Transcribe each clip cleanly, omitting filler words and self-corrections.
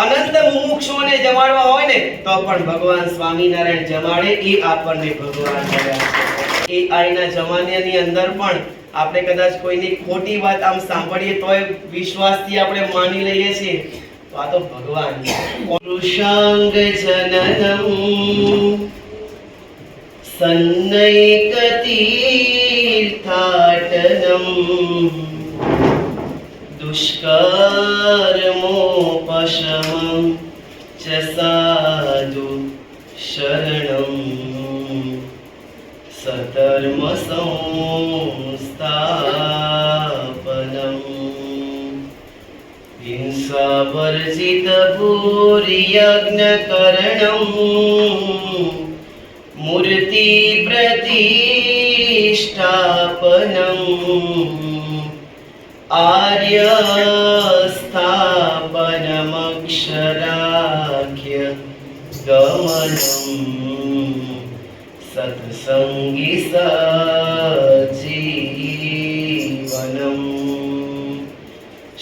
અનંત મુમુક્ષુઓને જમાડવા હોય ને તો પણ ભગવાન સ્વામિનારાયણ જમાડે. એ આપણને ભગવાન મળ્યા છે. એ આઈના જમાન્યાની અંદર પણ આપણે કદાચ કોઈની ખોટી વાત આમ સાંભળીએ તોય વિશ્વાસથી આપણે માની લઈએ છીએ. તો આ તો ભગવાન છે. પુરુષાંગ જનનમ સન્નૈક તીર્થાટનમ दुष्कर्मोपशमं च साधु शरणं सधर्म संस्थापनम् हिंसावर्जित भूर्यज्ञकरणं मूर्ति प्रतिष्ठापनम् आर्य स्थापनमक्षराख्य गमनम् सत्संगी सजीवनम्.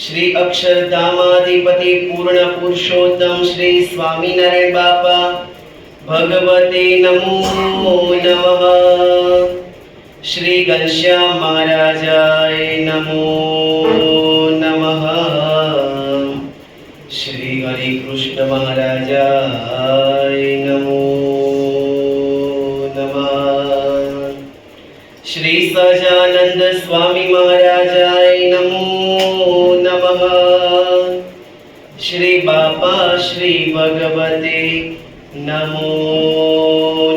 श्री अक्षरधामाधिपति पूर्ण पुरुषोत्तम श्री स्वामीनारायण बापा भगवते नमो नमः. श्री घनश्याम महाराजाय नमो नमः. श्री हरि कृष्ण महाराजाय नमो नमः. श्री सजानंद स्वामी महाराजाय नमो नमः. श्री बापा श्री भगवते नमो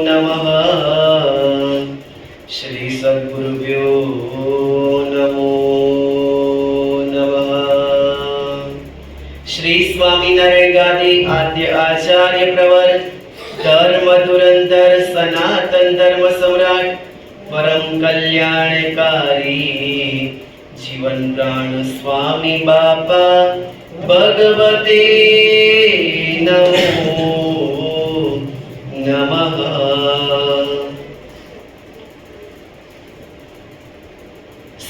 नमः. श्री सद्गुरुभ्यो नमो नमः. श्री स्वामीनारायण गादी आद्य आचार्य प्रवर धर्म धुरंधर सनातन धर्म सम्राट परम कल्याणकारी जीवन प्राण स्वामी बापा भगवते नमो नमः.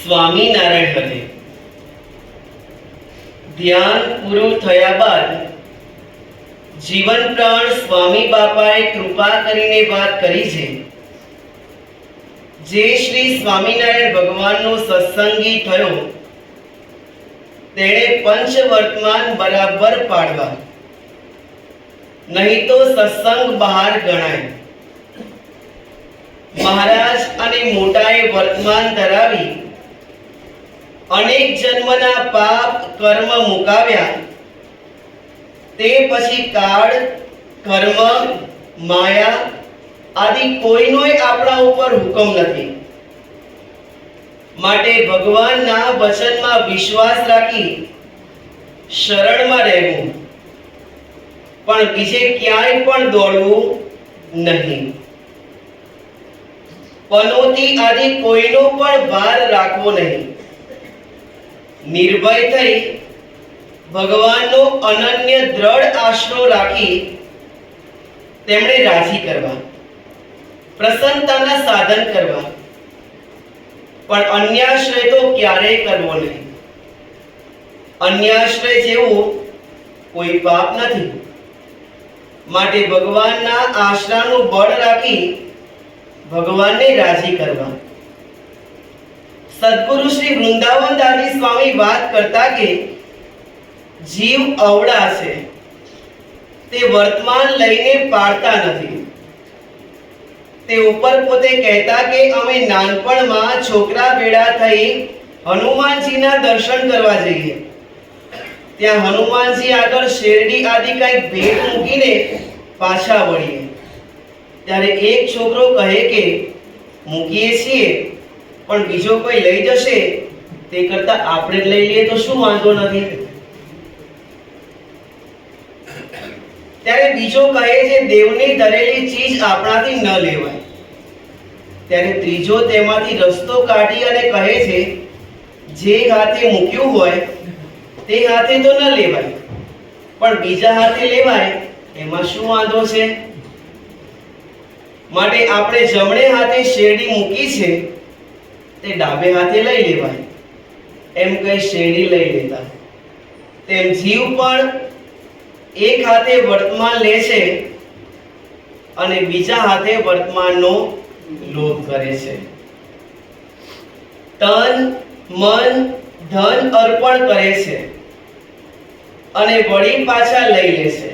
સ્વામિનારાયણ હરે. ધ્યાન પૂરું થયા બાદ જીવન પ્રાણ સ્વામી બાપાએ કૃપા કરીને વાત કરી છે. જે શ્રી સ્વામિનારાયણ ભગવાનનો સત્સંગી થયો તેણે પંચ વર્તમાન બરાબર પાડવા, નહીં તો સત્સંગ બહાર ગણાય. મહારાજ અને મોટાએ વર્તમાન ધરાવી અનેક જન્મના પાપ કર્મ મુકાવ્યા. તે પછી કાળ, કર્મ, માયા આદિ કોઈનોય આપણા ઉપર હુકમ નથી. માટે ભગવાનના વચનમાં વિશ્વાસ રાખી શરણમાં રહેવું, પણ બીજે ક્યાંય પણ દોડવું નહીં. પનોતી આદિ કોઈનો પણ ભાર રાખવો નહીં. નિર્ભય થઈ ભગવાનનો અનન્ય દ્રઢ આશરો રાખી તેમણે રાજી કરવા, પ્રસન્નતાના સાધન કરવા, પણ અન્યાશ્રય તો ક્યારેય કરવો નહીં. અન્યાશ્રય જેવું કોઈ પાપ નથી. માટે ભગવાનના આશરાનું બળ રાખી ભગવાનને રાજી કરવા. સદગુરુ શ્રી વૃંદાવન દાદી સ્વામી વાત કરતા કે જીવ અવળા છે, તે વર્તમાન લઈને પાડતા નથી. તે ઉપર પોતે કહેતા કે અમે નાનપણમાં છોકરા ભેળા થઈ હનુમાનજીના દર્શન કરવા જઈએ. ત્યાં હનુમાનજી આગળ શેરડી આદિ કંઈક ભેટ મૂકીને પાછા વળીએ. ત્યારે એક છોકરો કહે કે મૂકીએ છીએ, પણ બીજો કોઈ લઈ જશે તે કરતા આપણે લઈ લઈએ તો શું વાંધો નથી. ત્યારે બીજો કહે છે દેવની ધરેલી ચીજ આપણાથી ન લેવાય. ત્યારે ત્રીજો તેમાંથી રસ્તો કાઢી અને કહે છે જે હાથે મૂક્યું હોય તે હાથે તો ન લેવાય, પણ બીજા હાથે લેવાય એમાં શું વાંધો છે. માટે આપણે જમણે હાથે શેરડી મૂકી છે તે ડાબે હાથે લઈ લેવાય, એમ કઈ શેરડી લઈ લેતા. તેમ જીવ પણ એક હાથે વર્તમાન લે છે અને બીજા હાથે વર્તમાનનો લોભ કરે છે. તન મન ધન અર્પણ કરે છે અને વળી પાછા લઈ લે છે.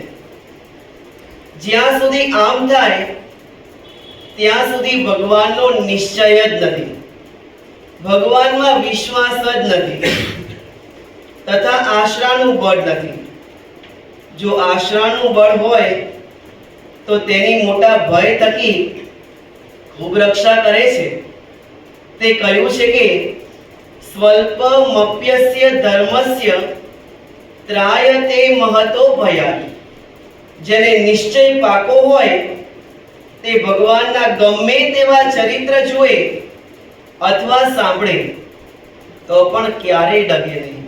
જ્યાં સુધી આમ થાય ત્યાં સુધી ભગવાનનો નિશ્ચય જ નથી, ભગવાનમાં વિશ્વાસ જ નથી તથા આશરાનું બળ નથી. જો આશરાનું બળ હોય તો તેની મોટા ભય થકી ખૂબ રક્ષા કરે છે. તે કહ્યું છે કે સ્વલ્પમપ્યસ્ય ધર્મસ્ય ત્રાયતે મહતો ભયાય. જેને નિશ્ચય પાકો હોય તે ભગવાનના ગમે તેવા ચરિત્ર જુએ અથવા સાંભળે તો પણ ક્યારેય ડગે નહીં.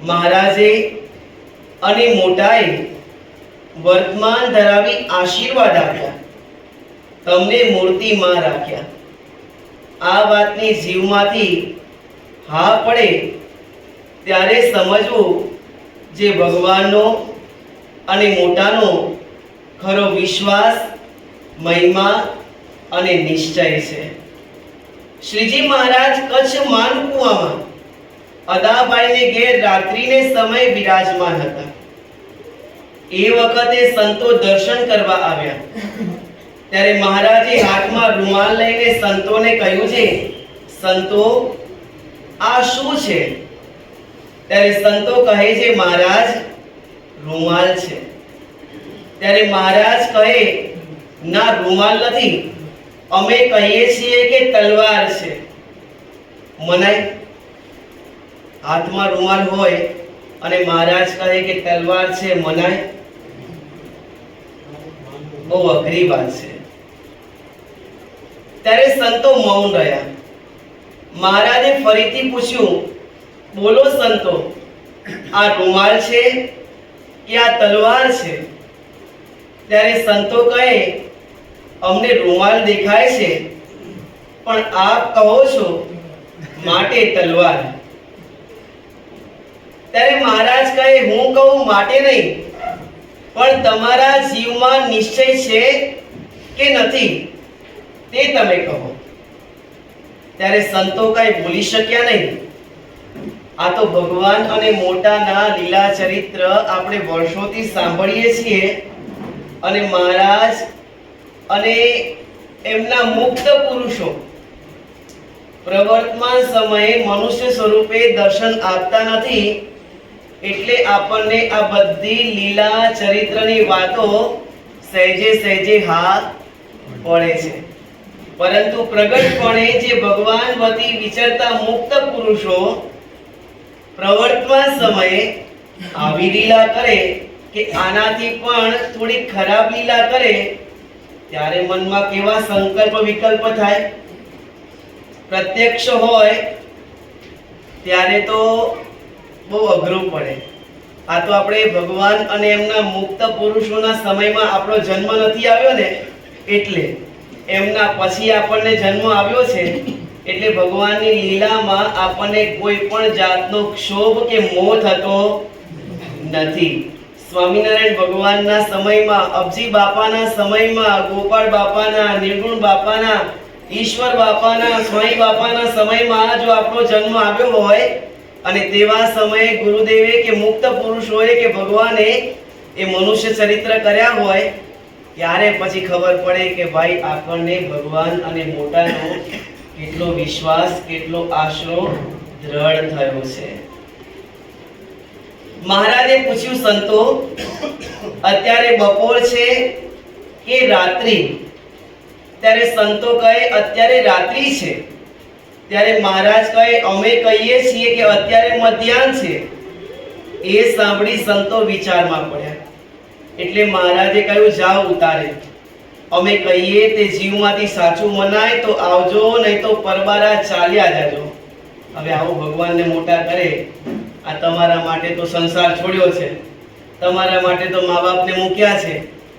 મહારાજે અને મોટાએ વર્તમાન ધરાવી આશીર્વાદ આપ્યા, તમને મૂર્તિમાં રાખ્યા. આ વાતની જીવમાંથી હા પડે ત્યારે સમજવું જે ભગવાનનો અને મોટાનો ખરો વિશ્વાસ, મહિમા અને નિશ્ચય છે. શ્રીજી મહારાજ કચ્છ માનકુવામાં અદાભાઈને ઘેર રાત્રિને સમય બિરાજમાન હતા. એ વખતે સંતો દર્શન કરવા આવ્યા ત્યારે મહારાજે હાથમાં રૂમાલ લઈને સંતોને કહ્યું છે, સંતો આ શું છે? ત્યારે સંતો કહે છે, મહારાજ રૂમાલ છે. ત્યારે મહારાજ કહે, ના રૂમાલ નથી, અમે કહીએ છીએ કે તલવાર છે. મનાય? હાથમાં રૂમાલ હોય અને મહારાજ કહે કે તલવાર છે, મનાય? બહુ અઘરી વાત છે. ત્યારે સંતો મૌન રહ્યા. મહારાજે ફરીથી પૂછ્યું, બોલો સંતો, આ રૂમાલ છે કે આ તલવાર છે? ત્યારે સંતો કહે, અમને રૂમાલ દેખાય છે પણ આપ કહો છો માટે તલવાર. ત્યારે મહારાજ કહે, હું કહું માટે નહીં, પણ તમારા જીવમાં નિશ્ચય છે કે નથી તે તમે કહો. ત્યારે સંતો કઈ બોલી શક્યા નહીં. આ તો ભગવાન અને મોટાના લીલા ચરિત્ર આપણે વર્ષોથી સાંભળીએ છીએ અને મહારાજ અને એમના મુક્ત પુરુષો પ્રવર્તમાન સમયે મનુષ્ય સ્વરૂપે દર્શન આપતા નથી, એટલે આપણને આ બધી લીલા ચરિત્રની વાતો સહેજે સહેજે હાથ પડે છે. પરંતુ પ્રગટપણે જે ભગવાન વતી વિચરતા મુક્ત પુરુષો પ્રવર્તમાન સમયે આવી લીલા કરે કે આનાથી પણ થોડી ખરાબ લીલા કરે ત્યારે મનમાં કેવા સંકલ્પ વિકલ્પ થાય. પ્રત્યક્ષ હોય ત્યારે તો બહુ અઘરું પડે. આ તો આપણે ભગવાન અને એમના મુક્ત પુરુષોના સમયમાં આપણો જન્મ નથી આવ્યો ને, એટલે એમના પછી આપણને જન્મ આવ્યો છે, એટલે ભગવાનની લીલામાં આપણને કોઈ પણ જાતનો ક્ષોભ કે મોહ થતો નથી. સ્વામિનારાયણ ભગવાનના સમયમાં, અબજી બાપાના સમયમાં, ગોપાળ બાપાના, નિર્ગુણ બાપાના, ઈશ્વર બાપાના, સ્વામી બાપાના સમયમાં જો આપણો જન્મ આવ્યો હોય અને તેવા સમયે ગુરુદેવે કે મુક્ત પુરુષોએ કે ભગવાને એ મનુષ્ય ચરિત્ર કર્યા હોય ત્યારે પછી ખબર પડે કે ભાઈ આપણને ભગવાન અને મોટાનો કેટલો વિશ્વાસ, કેટલો આશરો દ્રઢ થયો છે. મહારાજે પૂછ્યું, સંતો અત્યારે બપોર છે કે રાત્રિ? ત્યારે સંતો કહે, અત્યારે રાત્રિ છે. ત્યારે મહારાજ કહે, અમે કહીએ છીએ કે અત્યારે મધ્યાહન છે. એ સાંભળી સંતો વિચારમાં પડ્યા. એટલે મહારાજે કહ્યું, જાઓ ઉતારે. અમે કહીએ તે જીવમાંથી સાચું મનાય તો આવજો, નહીં તો પરબારા ચાલ્યા જાજો. હવે આવું ભગવાનને મોટા કરે. આ તમારા માટે તો સંસાર છોડ્યો છે, તમારા માટે તો મા બાપને મૂક્યા છે,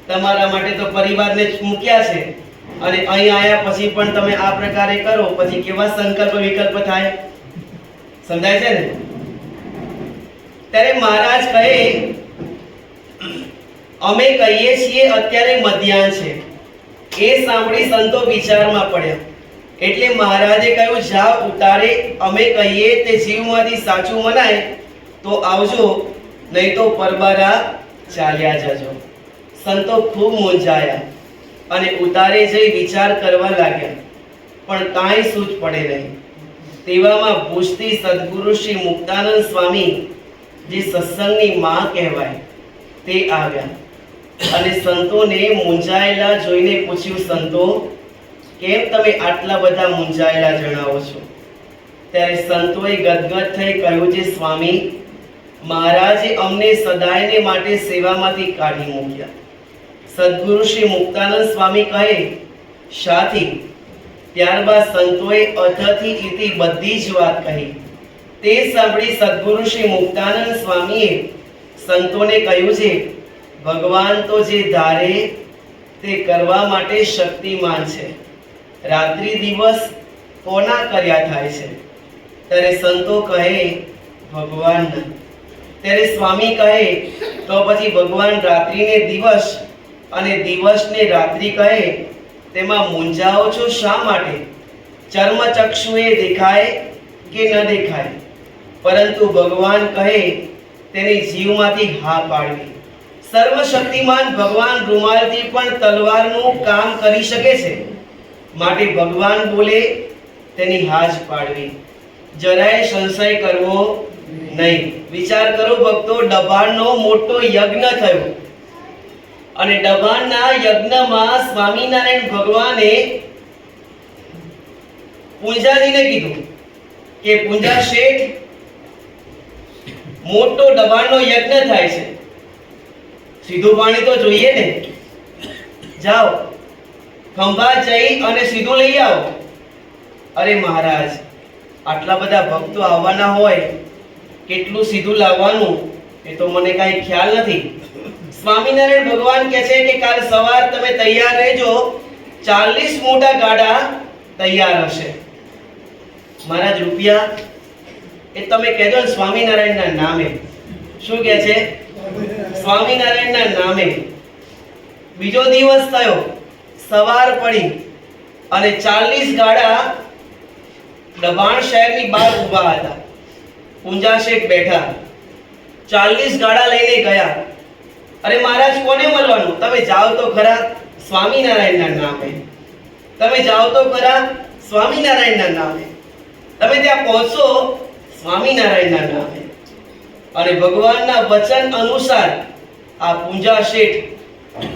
તમારા માટે તો પરિવારને મૂક્યા છે, અને અહીં આયા પછી પણ તમે આ પ્રકારે કરો, પછી કેવા સંકલ્પ વિકલ્પ થાય? સમજાય છે ને? ત્યારે મહારાજ કહે, અમે કહીએ છીએ અત્યારે મધ્યાહન છે. એ સાંભળી સંતો વિચારમાં પડ્યા. એટલે મહારાજે કહ્યું, જાઓ ઉતારે અમે કહીએ તે જીવમાંથી સાચું મનાય તો આવજો, નહીં તો પરબારા ચાલ્યા જજો. સંતો ખૂબ મૂંઝાયા અને ઉતારે જઈ વિચાર કરવા લાગ્યા, પણ કાંઈ સૂઝ પડે નહીં. તેવામાં ભુજથી સદગુરુ શ્રી મુક્તાનંદ સ્વામી, જે સત્સંગની માં કહેવાય, તે આવ્યા અને સંતોને મૂંઝાયેલા જોઈને પૂછ્યું, સંતો કેમ તમે આટલા બધા મૂંઝાયેલા જણાવો છો? ત્યારે સંતોએ ગદગદ થઈ કહ્યું, જે સ્વામી, મહારાજે અમને સદાયને માટે સેવામાંથી કાઢી મૂક્યા. સદગુરુ શ્રી મુક્તાનંદ સ્વામી કહે, શાથી? ત્યારબાદ સંતોએ અથથી ઇતિ બધી જ વાત કહી. તે સાંભળી સદગુરુ શ્રી મુક્તાનંદ સ્વામીએ સંતોને કહ્યું છે, ભગવાન તો જે ધારે તે કરવા માટે શક્તિમાન છે. રાત્રિ દિવસ કોના કર્યા થાય છે? ત્યારે સંતો કહે, ભગવાનના. ત્યારે સ્વામી કહે, તો પછી ભગવાન રાત્રિને દિવસ અને દિવસને રાત્રિ કહે, તેમાં મૂંઝાઓ છો શા માટે? ચર્મચક્ષુએ દેખાય કે ન દેખાય, પરંતુ ભગવાન કહે તેની જીવમાંથી હા પાડવી. સર્વશક્તિમાન ભગવાન રૂમાલથી પણ તલવારનું કામ કરી શકે છે. માટે ભગવાન બોલે તેની હા જ પાડવી. જરાય સંશય કરવો નહીં. વિચાર કરો ભક્તો, દબાણનો મોટો યજ્ઞ થયો અને દબાણના યજ્ઞમાં સ્વામિનારાયણ ભગવાને પૂંજાજીને કીધું કે પૂંજા શેઠ, મોટો દબાણનો યજ્ઞ થાય છે, સીધું પાણી તો જોઈએ ને, જાઓ ખંભા જઈ અને સીધું લઈ આવો. અરે મહારાજ, આટલા બધા ભક્તો આવવાના હોય, કેટલું સીધું લાવવાનું એ તો મને કાંઈ ખ્યાલ નથી. સ્વામિનારાયણ ભગવાન કહે છે કે કાલ સવાર તમે તૈયાર રહેજો, 40 મોટા ગાડા તૈયાર હશે. મહારાજ રૂપિયા એ તમે કહેજો ને સ્વામિનારાયણના નામે. શું કહે છે? સ્વામિનારાયણના નામે. બીજો દિવસ થયો, સવાર પડી અને 40 ગાડા દબાણ શહેરની બહાર ઊભા હતા. પૂંજા શેઠ બેઠા, 40 ગાડા લઈને ગયા. અરે મહારાજ, કોને મળવાનું? તમે જાઓ તો ખરા સ્વામિનારાયણના નામે. તમે જાઓ તો ખરા સ્વામિનારાયણના નામે. તમે ત્યાં પહોંચો સ્વામિનારાયણના નામે. અને ભગવાનના વચન અનુસાર આ પૂંજા શેઠ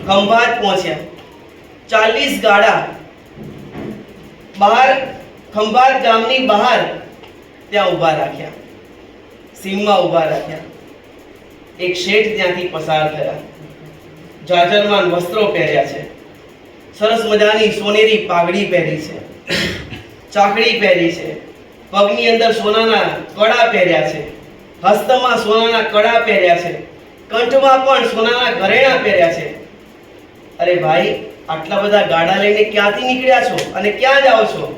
ખંભાત પહોંચ્યા. 40 ગાડા બહાર ખંભાત ગામની બહાર ત્યાં ઊભા રાખ્યા, સીમમાં ઊભા રાખ્યા. એક શેઠ ત્યાંથી પસાર થયા. જાજરમાન વસ્ત્રો પહેર્યા છે, સરસ મજાની સોનેરી પાઘડી પહેરી છે, ચાકડી પહેરી છે, પગની અંદર સોનાના કડા પહેર્યા છે, હસ્તમાં સોનાના કડા પહેર્યા છે, કંઠમાં પણ સોનાના ઘરેણા પહેર્યા છે. અરે ભાઈ, આટલા બધા ગાડા લઈને ક્યાંથી નીકળ્યા છો અને ક્યાં જાઓ છો?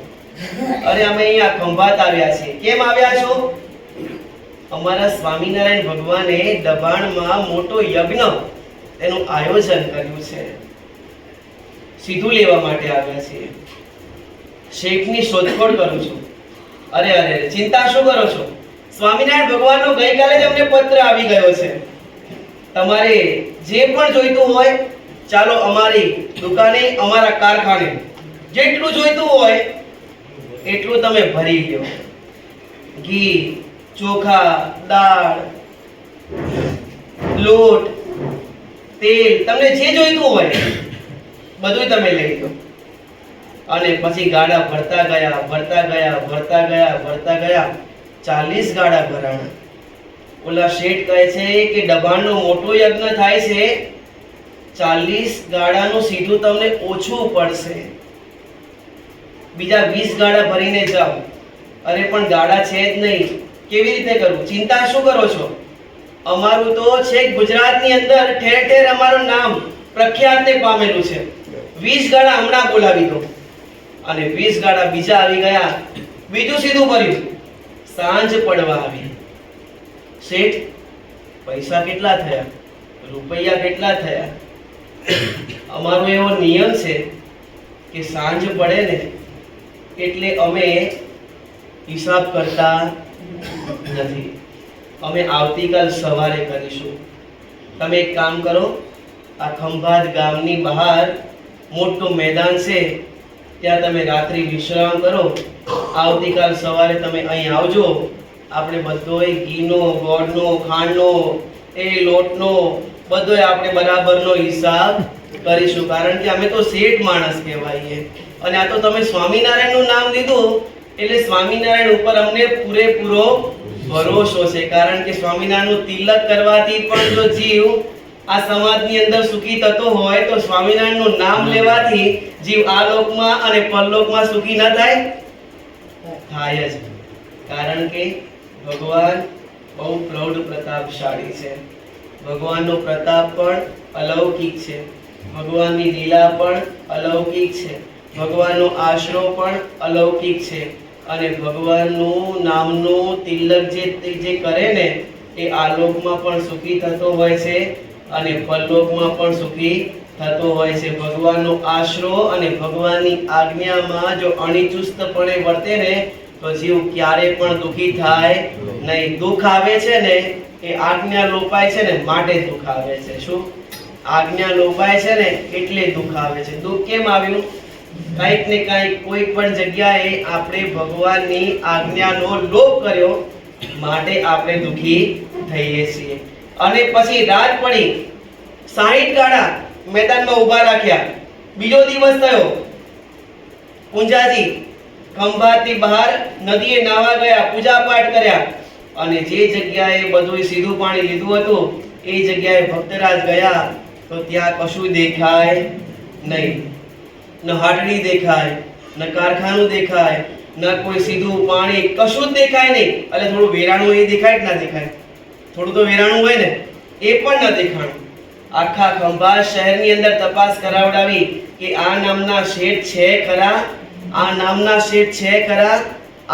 અરે અમે અહીંયા ખંભાત આવ્યા છીએ. કેમ આવ્યા છો? અમારા સ્વામિનારાયણ ભગવાને દબાણમાં મોટો યજ્ઞ તેનું આયોજન કર્યું છે, સીધું લેવા માટે આવ્યા છીએ. શેઠની શોધખોળ કરું છું. અરે અરે, ચિંતા શું કરો છો? સ્વામિનારાયણ ભગવાનનો ગઈકાલે જ અમને પત્ર આવી ગયો છે. તમારે જે પણ જોઈતું હોય, ચાલો અમારી દુકાને, અમારા કારખાને, જેટલું જોઈતું હોય એટલું તમે ભરી લ્યો. ઘી, ચોખા, દાળ, લોટ, તેલ, તમને જે જોઈતું હોય બધું તમે લઈ લો. અને પછી ગાડા ભરતા ગયા, ભરતા ગયા, ભરતા ગયા, ભરતા ગયા. 40 ગાડા ભરાણા. ઓલા શેઠ કહે છે કે દબાણનો મોટો યજ્ઞ થાય છે, 40 ગાડાનું સીધું તમને ઓછું પડશે. બીજા 20 ગાડા ભરીને જાઓ. અરે પણ ગાડા છે જ નહીં, કેવી રીતે કરું? ચિંતા શું કરો છો? અમારું તો છેક ગુજરાતની અંદર ઠેર ઠેર અમારું નામ પ્રખ્યાતને પામેલું છે. 20 ગાડા હમણાં બોલાવી દો. અને 20 ગાડા બીજા આવી ગયા. બીજું સીધું ભર્યું. સાંજ પડવા આવી. શેઠ, પૈસા કેટલા થયા? રૂપિયા કેટલા થયા? અમારો એવો નિયમ છે કે સાંજ પડે ને એટલે અમે હિસાબ કરતા નથી. અમે આવતીકાલ સવારે કરીશું. તમે એક કામ કરો, આ ખંભાત ગામની બહાર મોટું મેદાન છે, ત્યાં તમે રાત્રિ વિશ્રામ કરો. આવતીકાલ સવારે તમે અહીં આવજો. આપણે બધોય ઘીનો, ગોળનો, ખાંડનો, એ લોટનો બધોય આપણે બરાબરનો હિસાબ કરીશું. કારણ કે અમે તો શેઠ માણસ કહેવાઈએ. અને આ તો તમે સ્વામિનારાયણનું નામ લીધું એટલે સ્વામિનારાયણ ઉપર અમને પૂરેપૂરો ભરોસો છે. કારણ કે સ્વામિનારાયણનું તિલક કરવાથી પણ જો જીવ આ સમાજની અંદર સુખી થતો હોય તો સ્વામિનારાયણનું નામ લેવાથી જીવ આ લોકમાં અને પરલોકમાં સુખી ન થાય? થાય જ. કારણ કે ભગવાન બહુ પ્રૌઢ પ્રતાપશાળી છે. ભગવાનનો પ્રતાપ પણ અલૌકિક છે. ભગવાનની લીલા પણ અલૌકિક છે. ભગવાનનો આશરો પણ અલૌકિક છે. અને ભગવાનનું નામનું તિલક જે કરે ને એ આલોકમાં પણ સુખી થતો હોય છે અને પરલોકમાં પણ સુખી થતો હોય છે. ભગવાનનો આશરો અને ભગવાનની આજ્ઞામાં જો અનિચુસ્તપણે વર્તે ને તો જીવ ક્યારે પણ દુખી થાય નહીં. દુઃખ આવે છે ને એ આજ્ઞા લોપાય છે ને માટે દુઃખ આવે છે. શું? આજ્ઞા લોપાય છે ને એટલે દુઃખ આવે છે. દુઃખ કેમ આવ્યું? કંઈક ને કંઈક કોઈ પણ જગ્યાએ આપણે ભગવાનની આજ્ઞાનો લોપ કર્યો માટે આપણે દુઃખી થઈએ છીએ. અને પછી રાત પડી, 60 ગાડા મેદાનમાં ઊભા રાખ્યા. બીજો દિવસ થયો, પૂંજાજી ખંભાતની બહાર નદીએ નાવા ગયા, પૂજા પાઠ કર્યા. અને જે જગ્યાએ બધું સીધું પાણી લીધું હતું એ જગ્યાએ ભક્તરાજ ગયા તો ત્યાં કશું દેખાય નહીં. ન હાટડી દેખાય, ન કારખાનું દેખાય, ન કોઈ સીધું પાણી, કશું જ દેખાય નહીં. એટલે થોડું વેરાણું એ દેખાય કે ના દેખાય? થોડું તો વેરાણું હોય ને, એ પણ ન દેખાણું. આખા ખંભાત શહેરની અંદર તપાસ કરાવડાવી કે આ નામના શેઠ છે ખરા, આ નામના શેઠ છે ખરા,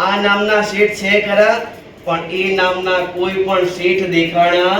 આ નામના શેઠ છે ખરા, પણ એ નામના કોઈ પણ શેઠ દેખાણા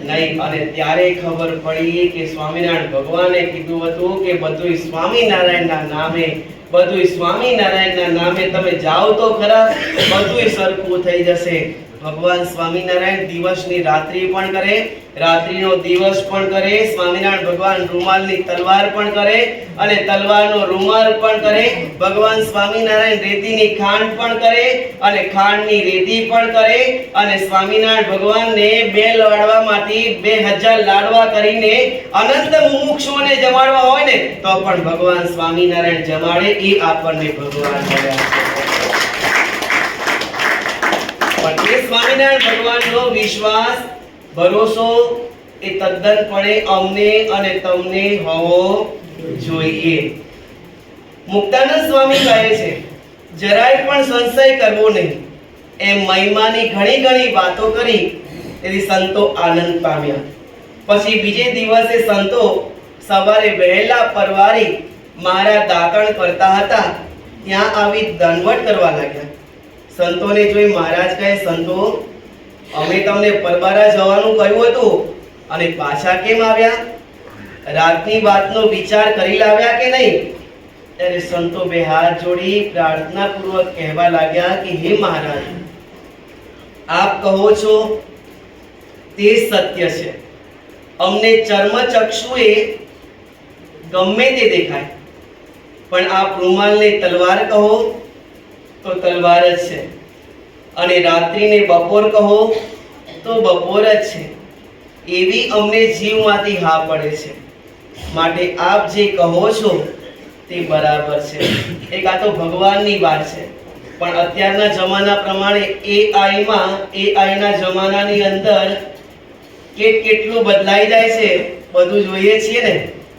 નહીં. અને ત્યારે ખબર પડી કે સ્વામિનારાયણ ભગવાને કીધું હતું કે બધું સ્વામિનારાયણના નામે, બધું સ્વામિનારાયણના નામે તમે જાઓ તો ખરા, બધું સરખું થઈ જશે. ભગવાન સ્વામિનારાયણ દિવસની રાત્રિ પણ કરે, રાત્રિનો દિવસ પણ કરે. સ્વામિનારાયણ ભગવાન રૂમાલની તલવાર પણ કરે અને તલવારનો રૂમાલ પણ કરે. ભગવાન સ્વામિનારાયણ રેતીની ખાંડ પણ કરે અને ખાંડની રેતી પણ કરે. અને સ્વામિનારાયણ ભગવાનને 2 લાડવામાંથી 2000 લાડવા કરીને અનંત મુમુક્ષુઓને જમાડવા હોય ને તો પણ ભગવાન સ્વામિનારાયણ જમાડે. એ આપણને ભગવાન મળ્યા છે. પણ એ સ્વામિનારાયણ ભગવાનનો વિશ્વાસ, ભરોસો એ તદ્દનપણે અમને અને તમને હોવો જોઈએ. મુક્તાનંદ સ્વામી કહે છે જરાય પણ સંશય કરવો નહીં. એમ મહિમાની ઘણી ઘણી વાતો કરી તેથી સંતો આનંદ પામ્યા. પછી બીજે દિવસે સંતો સવારે વહેલા પરવારી મારા દાતણ કરતા હતા ત્યાં આવી દંડવટ કરવા લાગ્યા. સંતોને જોઈ મહારાજ કહે, સંતો અમે તમને પરબારા જવાનું કહ્યું હતું અને પાછા કેમ આવ્યા? રાતની વાતનો વિચાર કરી લાવ્યા કે નહીં? ત્યારે સંતો 2 હાથ જોડી પ્રાર્થના પૂર્વક કહેવા લાગ્યા કે હે મહારાજ, આપ કહો છો તે સત્ય છે. અમને ચર્મચક્ષુએ ગમે તે દેખાય, પણ આપ રૂમાલને તલવાર કહો તો તલવાર જ છે, અને રાત્રિને બપોર કહો તો બપોર જ છે. એવી અમને જીવમાંથી હા પડે છે. માટે આપ જે કહો છો તે બરાબર છે. એક આ તો ભગવાનની વાત છે. પણ અત્યારના જમાના પ્રમાણે AI ના જમાનાની અંદર કેટલું બદલાઈ જાય છે બધું જોઈએ છીએ ને.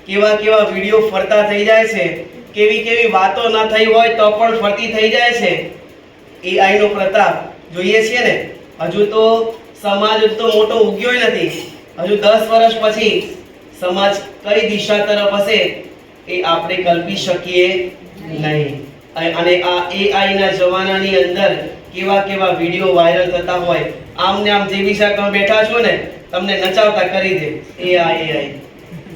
કેવા કેવા વિડીયો ફરતા થઈ જાય છે, કેવી વાતો ના થઈ હોય તો પણ ફરતી થઈ જાય છે. AI નો પ્રતાપ જોઈએ છીએ ને. હજુ તો સમાજ તો મોટો ઉગ્યો નથી. હજુ 10 વર્ષ પછી સમાજ કઈ દિશા તરફ હશે એ આપણે કલ્પી શકીએ નહીં. અને આ AI ના જમાનાની અંદર કેવા વિડીયો વાયરલ થતા હોય. આમને આમ જે વિષય તમે બેઠા છો ને તમને નચાવતા કરી દે AI.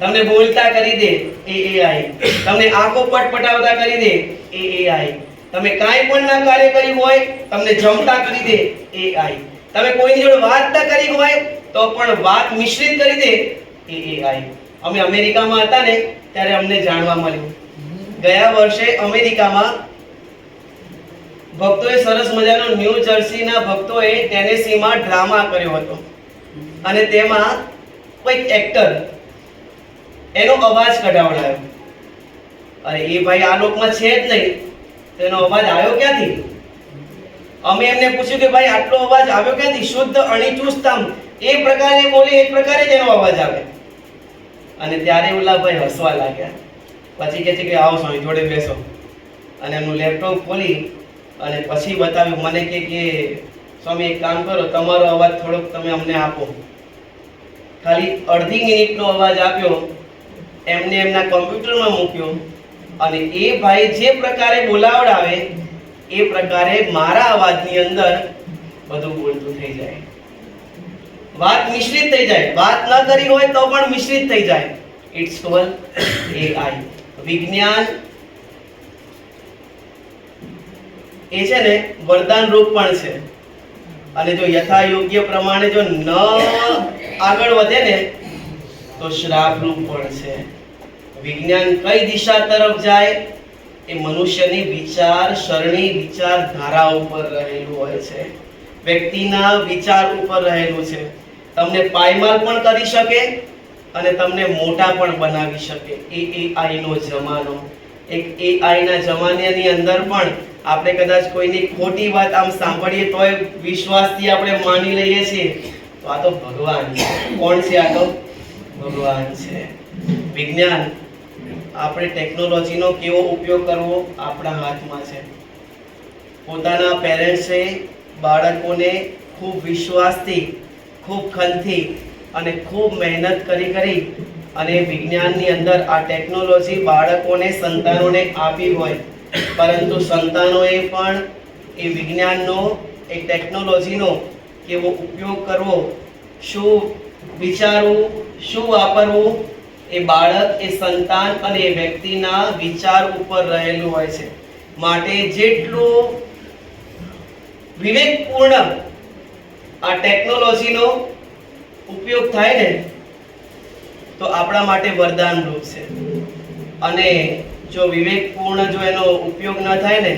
તમને બોલતા કરી દે AI. તમને આંખો પટપટાવતા કરી દે AI. તમે કાંઈ પણ ના કાર્ય કર્યું હોય તમને જમતા કરી દે AI. તમે કોઈની જોડે વાત ના કરી હોય તો પણ વાત મિશ્રિત કરી દે AI. અમે અમેરિકામાં હતા ને ત્યારે અમને જાણવા મળ્યું, ગયા વર્ષે અમેરિકામાં ભક્તોએ સરસ મજાનો ન્યૂ જર્સીના ભક્તોએ ટેનેસીમાં ડ્રામા કર્યો હતો અને તેમાં કોઈ એક્ટર એનો અવાજ કઢાવડાયો. અરે એ ભાઈ આ લોકમાં છે જ નહીં, તેનો અવાજ આવ્યો ક્યાંથી? અમે એમને પૂછ્યું કે ભાઈ આટલો અવાજ આવ્યો ક્યાંથી? શુદ્ધ અણીચુસ્ત આમ એ પ્રકારે બોલે એ પ્રકારે જ એનો અવાજ આવે. અને ત્યારે ઓલા ભાઈ હસવા લાગ્યા. પછી કહે છે કે આવો સ્વામી જોડે બેસો. અને એમનું લેપટોપ ખોલી અને પછી બતાવ્યું મને કે સ્વામી એક કામ કરો, તમારો અવાજ થોડોક તમે અમને આપો. ખાલી અડધી મિનિટનો અવાજ આપ્યો, એમને એમના કમ્પ્યુટરમાં મૂક્યો અને એ ભાઈ જે પ્રકારે બોલાવડાવે એ પ્રકારે મારા અવાજની અંદર બધું બોલતું થઈ જાય. વાત મિશ્રિત થઈ જાય, વાત ન કરી હોય તો પણ મિશ્રિત થઈ જાય. It's called AI. વિજ્ઞાન એ છે ને વરદાન રૂપ પણ છે અને જો યથા યોગ્ય પ્રમાણે જો ન આગળ વધે ને તો શ્રાપ રૂપ પણ છે. વિજ્ઞાન કઈ દિશા તરફ જાય એ મનુષ્યની વિચાર સરણી, વિચાર ધારા ઉપર રહેલું હોય છે, વ્યક્તિના વિચાર ઉપર રહેલું છે. તમને પાયમાલ પણ કરી શકે અને તમને મોટા પણ બનાવી શકે. એ AI નો જમાનો. એક AI ના જમાનાની અંદર પણ આપણે કદાચ કોઈની ખોટી વાત આમ સાંભળીએ તોય વિશ્વાસથી આપણે માની લઈએ છીએ તો આ તો ભગવાન છે. કોણ છે? આ તો ભગવાન છે. વિજ્ઞાન, આપણે ટેકનોલોજીનો કેવો ઉપયોગ કરવો આપણા હાથમાં છે. પોતાના પેરેન્ટ્સે બાળકોને ખૂબ વિશ્વાસથી, ખૂબ ખંતથી અને ખૂબ મહેનત કરી અને વિજ્ઞાનની અંદર આ ટેકનોલોજી બાળકોને, સંતાનોને આપી હોય, પરંતુ સંતાનોએ પણ એ વિજ્ઞાનનો, એ ટેકનોલોજીનો કેવો ઉપયોગ કરવો, શું વિચારવું, શું વાપરવું, એ બાળક, એ સંતાન અને એ વ્યક્તિના વિચાર ઉપર રહેલું હોય છે. માટે જેટલું વિવેકપૂર્ણ આ ટેકનોલોજીનો ઉપયોગ થાય ને તો આપણા માટે વરદાન રૂપ છે. અને જો વિવેકપૂર્ણ જો એનો ઉપયોગ ન થાય ને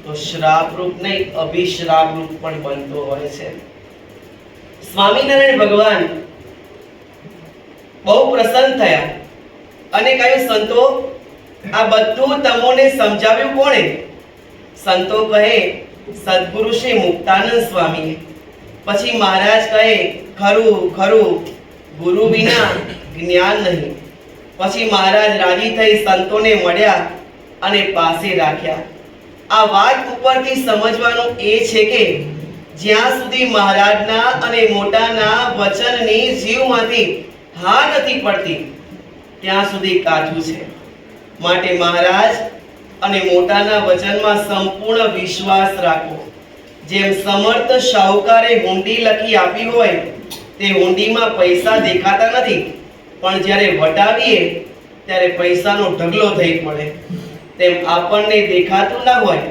તો શ્રાપ રૂપ નહીં, અભિશ્રાપ રૂપ પણ બનતો હોય છે. સ્વામિનારાયણ ભગવાન બહુ પ્રસન્ન થયા અને કહ્યું, સંતો આ બધું તમને સમજાવ્યું કોણે? સંતો કહે સદગુરુ શ્રી મુક્તાનંદ સ્વામી. પછી મહારાજ કહે ખરું ખરું, ગુરુ વિના જ્ઞાન નહીં. પછી મહારાજ રાજી થઈ સંતોને મળ્યા અને પાસે રાખ્યા. આ વાત ઉપરથી સમજવાનું એ છે કે જ્યાં સુધી મહારાજના અને મોટાના વચનની જીવમાંથી હા નથી પડતી ત્યાં સુધી કાચું છે. માટે મહારાજ અને મોટાના વચનમાં સંપૂર્ણ વિશ્વાસ રાખો. જેમ સમર્થ શાહુકારે હુંડી લખી આપી હોય, તે હુંડીમાં પૈસા દેખાતા નથી, પણ જ્યારે વટાવીએ ત્યારે પૈસાનો ઢગલો થઈ પડે, તેમ આપણને દેખાતું ના હોય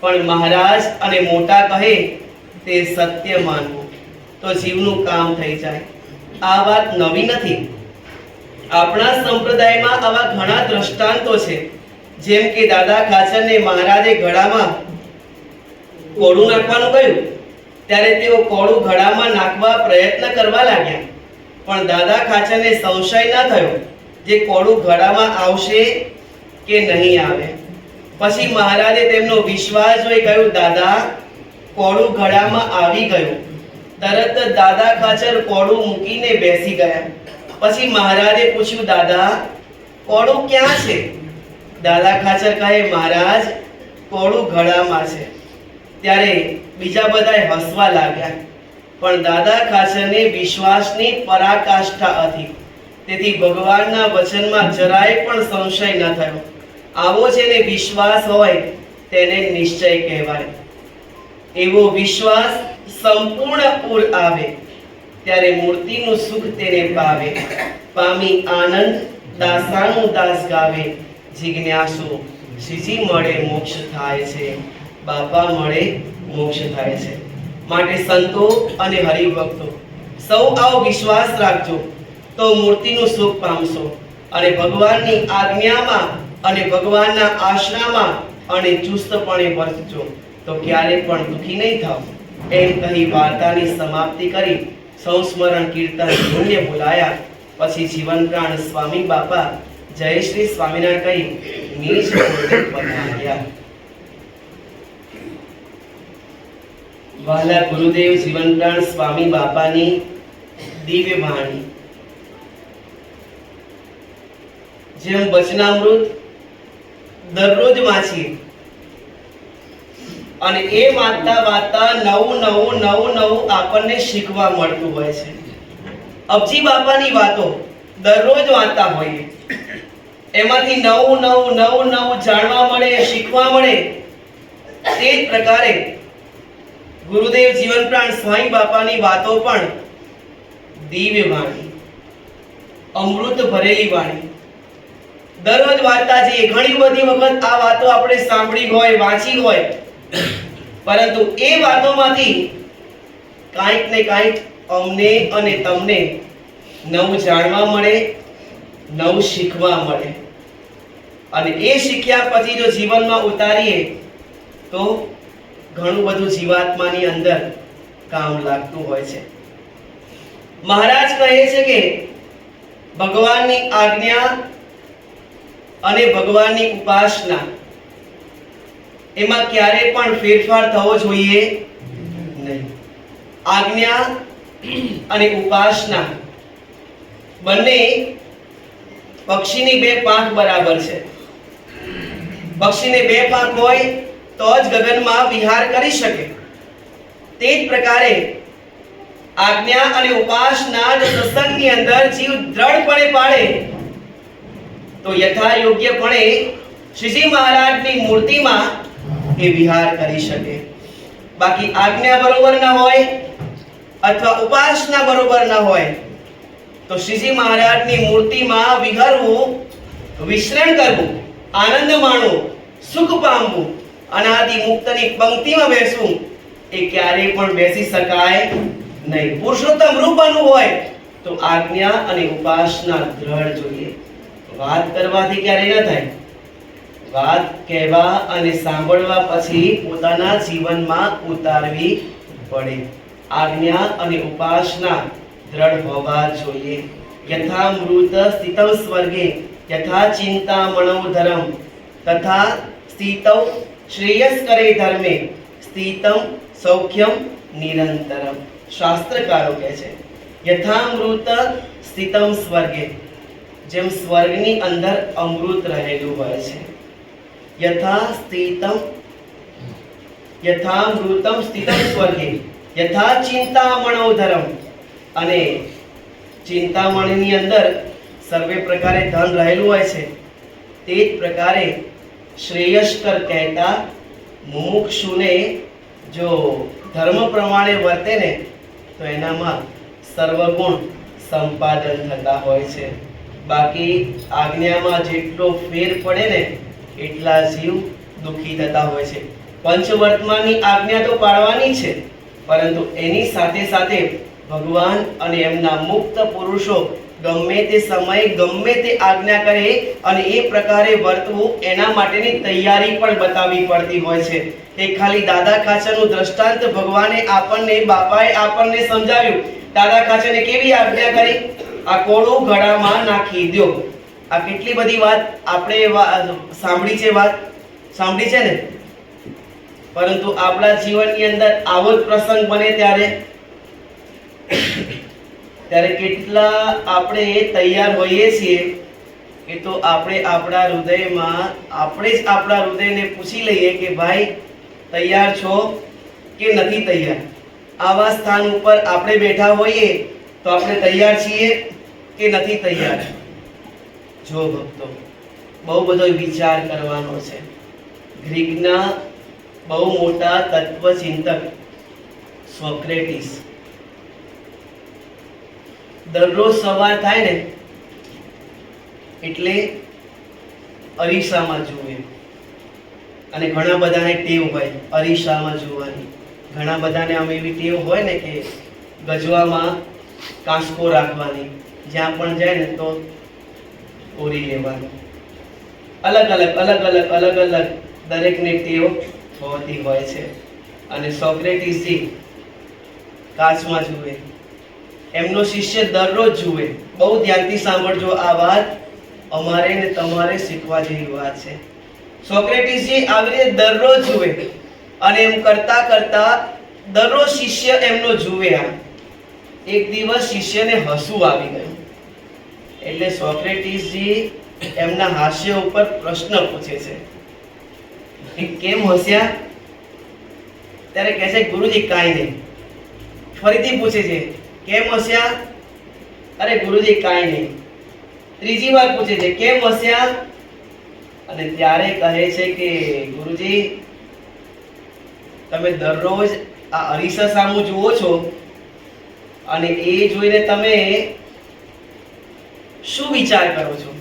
પણ મહારાજ અને મોટા કહે તે સત્ય માનવું તો જીવનું કામ થઈ જાય. આ વાત નવી નથી. આપણા સંપ્રદાયમાં આવા ઘણા દ્રષ્ટાંતો છે. જેમ કે દાદા ખાચરને મહારાજે ઘડામાં કોળું નાખવાનું કહ્યું ત્યારે તેઓ કોળું ઘડામાં નાખવા પ્રયત્ન કરવા લાગ્યા, પણ દાદા ખાચરને સંશય ન થયો જે કોળું ઘડામાં આવશે કે નહીં આવે. પછી મહારાજે તેમનો વિશ્વાસ જોઈ કહ્યું, દાદા કોળું ઘડામાં આવી ગયું. તરત જ દાદા ખાચર કોળું મૂકીને બેસી ગયા. પછી મહારાજે પૂછ્યું, દાદા કોળું ક્યાં છે? દાદા ખાચર કહે, મહારાજ કોળું ઘડામાં છે. ત્યારે બીજા બધાએ હસવા લાગ્યા, પણ દાદા ખાચરને વિશ્વાસની પરાકાષ્ઠા હતી, તેથી ભગવાનના વચનમાં જરાય પણ સંશય ન થયો. આવો જેને વિશ્વાસ હોય તેને નિશ્ચય કહેવાય. એવો વિશ્વાસ સંપૂર્ણ પૂર આવે ત્યારે મૂર્તિનું સુખ તેને પાવે, પામી આનંદ દાસાનું દાસ ગાવે, જિજ્ઞાસુ શ્રીજી મળે મોક્ષ થાય છે, બાપા મળે મોક્ષ થાય છે. માટે સંતો અને હરિભક્તો સૌ આવો વિશ્વાસ રાખજો તો મૂર્તિનું સુખ પામશો અને ભગવાનની આજ્ઞામાં અને ભગવાનના આશ્રમમાં અને ચુસ્તપણે વર્તજો તો ક્યારે પણ દુઃખી નહીં થાવ. એમ કહી વાર્તાની સમાપ્તિ કરી સંસ્મરણ કીર્તન ધૂન્ય બોલાયા. પછી જીવન પ્રાણ સ્વામી બાપા જય શ્રી સ્વામિનારાયણ કહી નીચ પધાર્યા. વાલા ગુરુદેવ જીવન પ્રાણ સ્વામી બાપાની દિવ્ય વાણી, જેમ વચનામૃત દરરોજ વાંચીએ અને એ વાંચતા વાંચતા નવું આપણને શીખવા મળતું હોય છે. અબજી બાપાની વાતો દરરોજ વાંચતા હોઈએ, એમાંથી નવું જાણવા મળે, શીખવા મળે. તે જ પ્રકારે ગુરુદેવ જીવન પ્રાણ સ્વામી બાપાની વાતો પણ દિવ્ય વાણી, અમૃત ભરેલી વાણી. દરરોજ વાંચતા જઈએ. ઘણી બધી વખત આ વાતો આપણે સાંભળી હોય, વાંચી હોય, પરંતુ એ વાતોમાંથી કાંઈક ને કાંઈક અમને અને તમને નવું જાણવા મળે, નવું શીખવા મળે. અને એ શીખ્યા પછી જો જીવનમાં ઉતારીએ તો ઘણું બધું જીવાત્માની અંદર કામ લાગતું હોય છે. મહારાજ કહે છે કે ભગવાનની આજ્ઞા અને ભગવાનની ઉપાસના એમાં ક્યારે પણ ફેરફાર થવો જોઈએ નહીં. આજ્ઞા અને ઉપાસના બંને પક્ષીની બે પાંખ બરાબર છે. પક્ષીને બે પાંખ હોય તો જ ગગનમાં વિહાર કરી શકે. તે જ પ્રકારે આજ્ઞા અને ઉપાસના જો સત્સંગની અંદર જીવ દ્રઢપણે પાડે તો યથા યોગ્યપણે શ્રીજી મહારાજની મૂર્તિમાં એ વિહાર કરી શકે. બાકી આજ્ઞા બરોબર ન હોય અથવા ઉપાસના બરોબર ન હોય તો શ્રીજી મહારાજની મૂર્તિમાં વિહરવું, વિશ્રણ કરવું, આનંદ માણવું, સુખ પામવું, અનાદિ મુક્તની પંક્તિમાં બેસવું એ ક્યારેય પણ બેસી શકાય નહીં. પુરુષોત્તમ રૂપ બનવું હોય તો આજ્ઞા અને ઉપાસના દ્રઢ જોઈએ. વાત કરવાથી ક્યારેય ન થાય. વાત કહેવા અને સાંભળવા પછી પોતાના જીવનમાં ઉતારવી પડે. આજ્ઞા અને ઉપાસના દ્રઢ હોવા જોઈએ. યથા મૃત સ્થિતૌ સ્વર્ગે યથા ચિંતામણૌ ધરમ તથા સ્થિતૌ શ્રેયસ્કરે ધર્મે સ્થિતમ સૌખ્યમ નિરંતરમ. શાસ્ત્રકારો કહે છે યથા મૃત સ્થિતમ સ્વર્ગે, જેમ સ્વર્ગની અંદર અમૃત રહેલું હોય છે. યથા મૃતમ સ્થિતમ સ્વર્ગે યથા ચિંતામણૌ ધરમ, અને ચિંતામણીની અંદર સર્વે પ્રકારે ધન રહેલું હોય છે. તે જ પ્રકારે શ્રેયસ્કર કહેતા મુમુક્ષુને જો ધર્મ પ્રમાણે વર્તે ને તો એનામાં સર્વગુણ સંપાદન થતા હોય છે. બાકી આજ્ઞામાં જેટલો ફેર પડે ને એટલા જીવ દુઃખી થતા હોય છે. પંચવર્તમાનની આજ્ઞા તો પાળવાની છે, પરંતુ એની સાથે સાથે ભગવાન અને એમના મુક્ત પુરુષો ગમે તે સમયે ગમે તે આજ્ઞા કરે અને એ પ્રકારે વર્તવું, એના માટેની તૈયારી પણ બતાવવી પડતી હોય છે. એ ખાલી દાદા ખાચરનું દ્રષ્ટાંત ભગવાને આપણને, બાપાએ આપણને સમજાવ્યું. દાદા ખાચરને કેવી આજ્ઞા કરી? આ કોળું ગળામાં નાખી દો. આ કેટલી બધી વાત આપણે સાંભળી છે, વાત સાંભળી છે ને. પરંતુ આપણા જીવનની અંદર આવો જ પ્રસંગ બને ત્યારે કેટલા આપણે તૈયાર હોઈએ છીએ એ તો આપણે આપણા હૃદયમાં આપણે જ આપણા હૃદયને પૂછી લઈએ કે ભાઈ તૈયાર છો કે નથી તૈયાર. આવા સ્થાન ઉપર આપણે બેઠા હોઈએ તો આપણે તૈયાર છીએ કે નથી તૈયાર. જો ભક્તો, બહુ બધો વિચાર કરવાનો છે. ગ્રીકના બહુ મોટા તત્વચિંતક સોક્રેટિસ દરરોજ સવાર થાય ને એટલે અરીસામાં જુએ. અને ઘણા બધાને ટેવ હોય અરીસામાં જોવાની. ઘણા બધાને આમ એવી ટેવ હોય ને કે ગજવામાં કાંસકો રાખવાની, જ્યાં પણ જાય ને તો ઓરી લેવાનું. અલગ અલગ દરેકને ટેવ હોતી હોય છે. અને સોક્રેટીસજી કાચમાં જુએ, એમનો શિષ્ય દરરોજ જુએ. બહુ ધ્યાનથી સાંભળજો, આ વાત અમારે ને તમારે શીખવા જેવી વાત છે. સોક્રેટીસજી આવી રીતે દરરોજ જુએ અને એમ કરતા કરતા દરરોજ શિષ્ય એમનો જુએ. એક દિવસ શિષ્યને હસવું આવી ગયું એટલે સોક્રેટીસજી એમના હાસ્ય ઉપર પ્રશ્ન પૂછે છે કે કેમ હસ્યા? ત્યારે કહે છે ગુરુજી કાંઈ નહીં. ફરીથી પૂછે છે કેમ હસ્યા? અરે ગુરુજી કાંઈ નહીં. ત્રીજી વાર પૂછે છે કેમ હસ્યા? અને ત્યારે કહે છે કે ગુરુજી તમે દરરોજ આ અરીસા સામું જુઓ છો અને એ જોઈને તમે શું વિચાર કરો છો?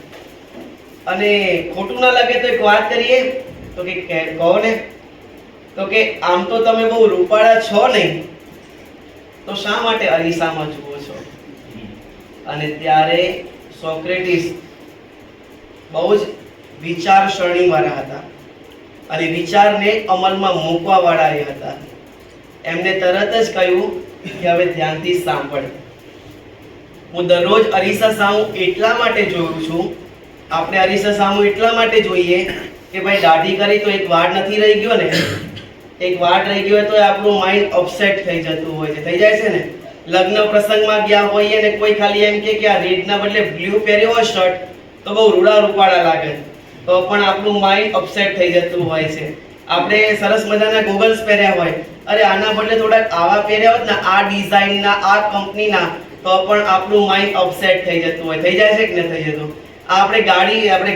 અને ખોટું ના લાગે તો એક વાત કરીએ. તો કે કહો ને. તો કે આમ તો તમે બહુ રૂપાળા છો નહીં, તો શા માટે અરીસામાં જુઓ છો? અને ત્યારે સોક્રેટીસ બહુ જ વિચારસરણી વાળા હતા અને વિચારને અમલમાં મૂકવા વાળા એ હતા. એમને તરત જ કહ્યું કે હવે ધ્યાનથી સાંભળ. હું દરરોજ અરીસા સામું એટલા માટે જોઉં છું, આપણે અરીસા સામું એટલા માટે જોઈએ કે ભાઈ દાઢી કરી તો એક વાળ નથી રહી ગયો ને, એક વાળ રહી ગયો તો આપણું માઇન્ડ અપસેટ થઈ જતું હોય છે, થઈ જાય છે ને. લગ્ન પ્રસંગમાં ગયા હોઈએ ને કોઈ ખાલી એમ કે આ રેડના બદલે બ્લુ પહેર્યો હોય શર્ટ તો બહુ રૂડા રૂપાળા લાગે, તો પણ આપણું માઇન્ડ અપસેટ થઈ જતું હોય છે. આપણે સરસ મજાના ગોગલ્સ પહેર્યા હોય, અરે આના બદલે થોડાક આવા પહેર્યા હોત ને આ ડિઝાઇનના આ કંપનીના, તો પણ આપણું માઇન્ડ અપસેટ થઈ જતું હોય. થઈ જાય છે કે ન થઈ જતું? આપણે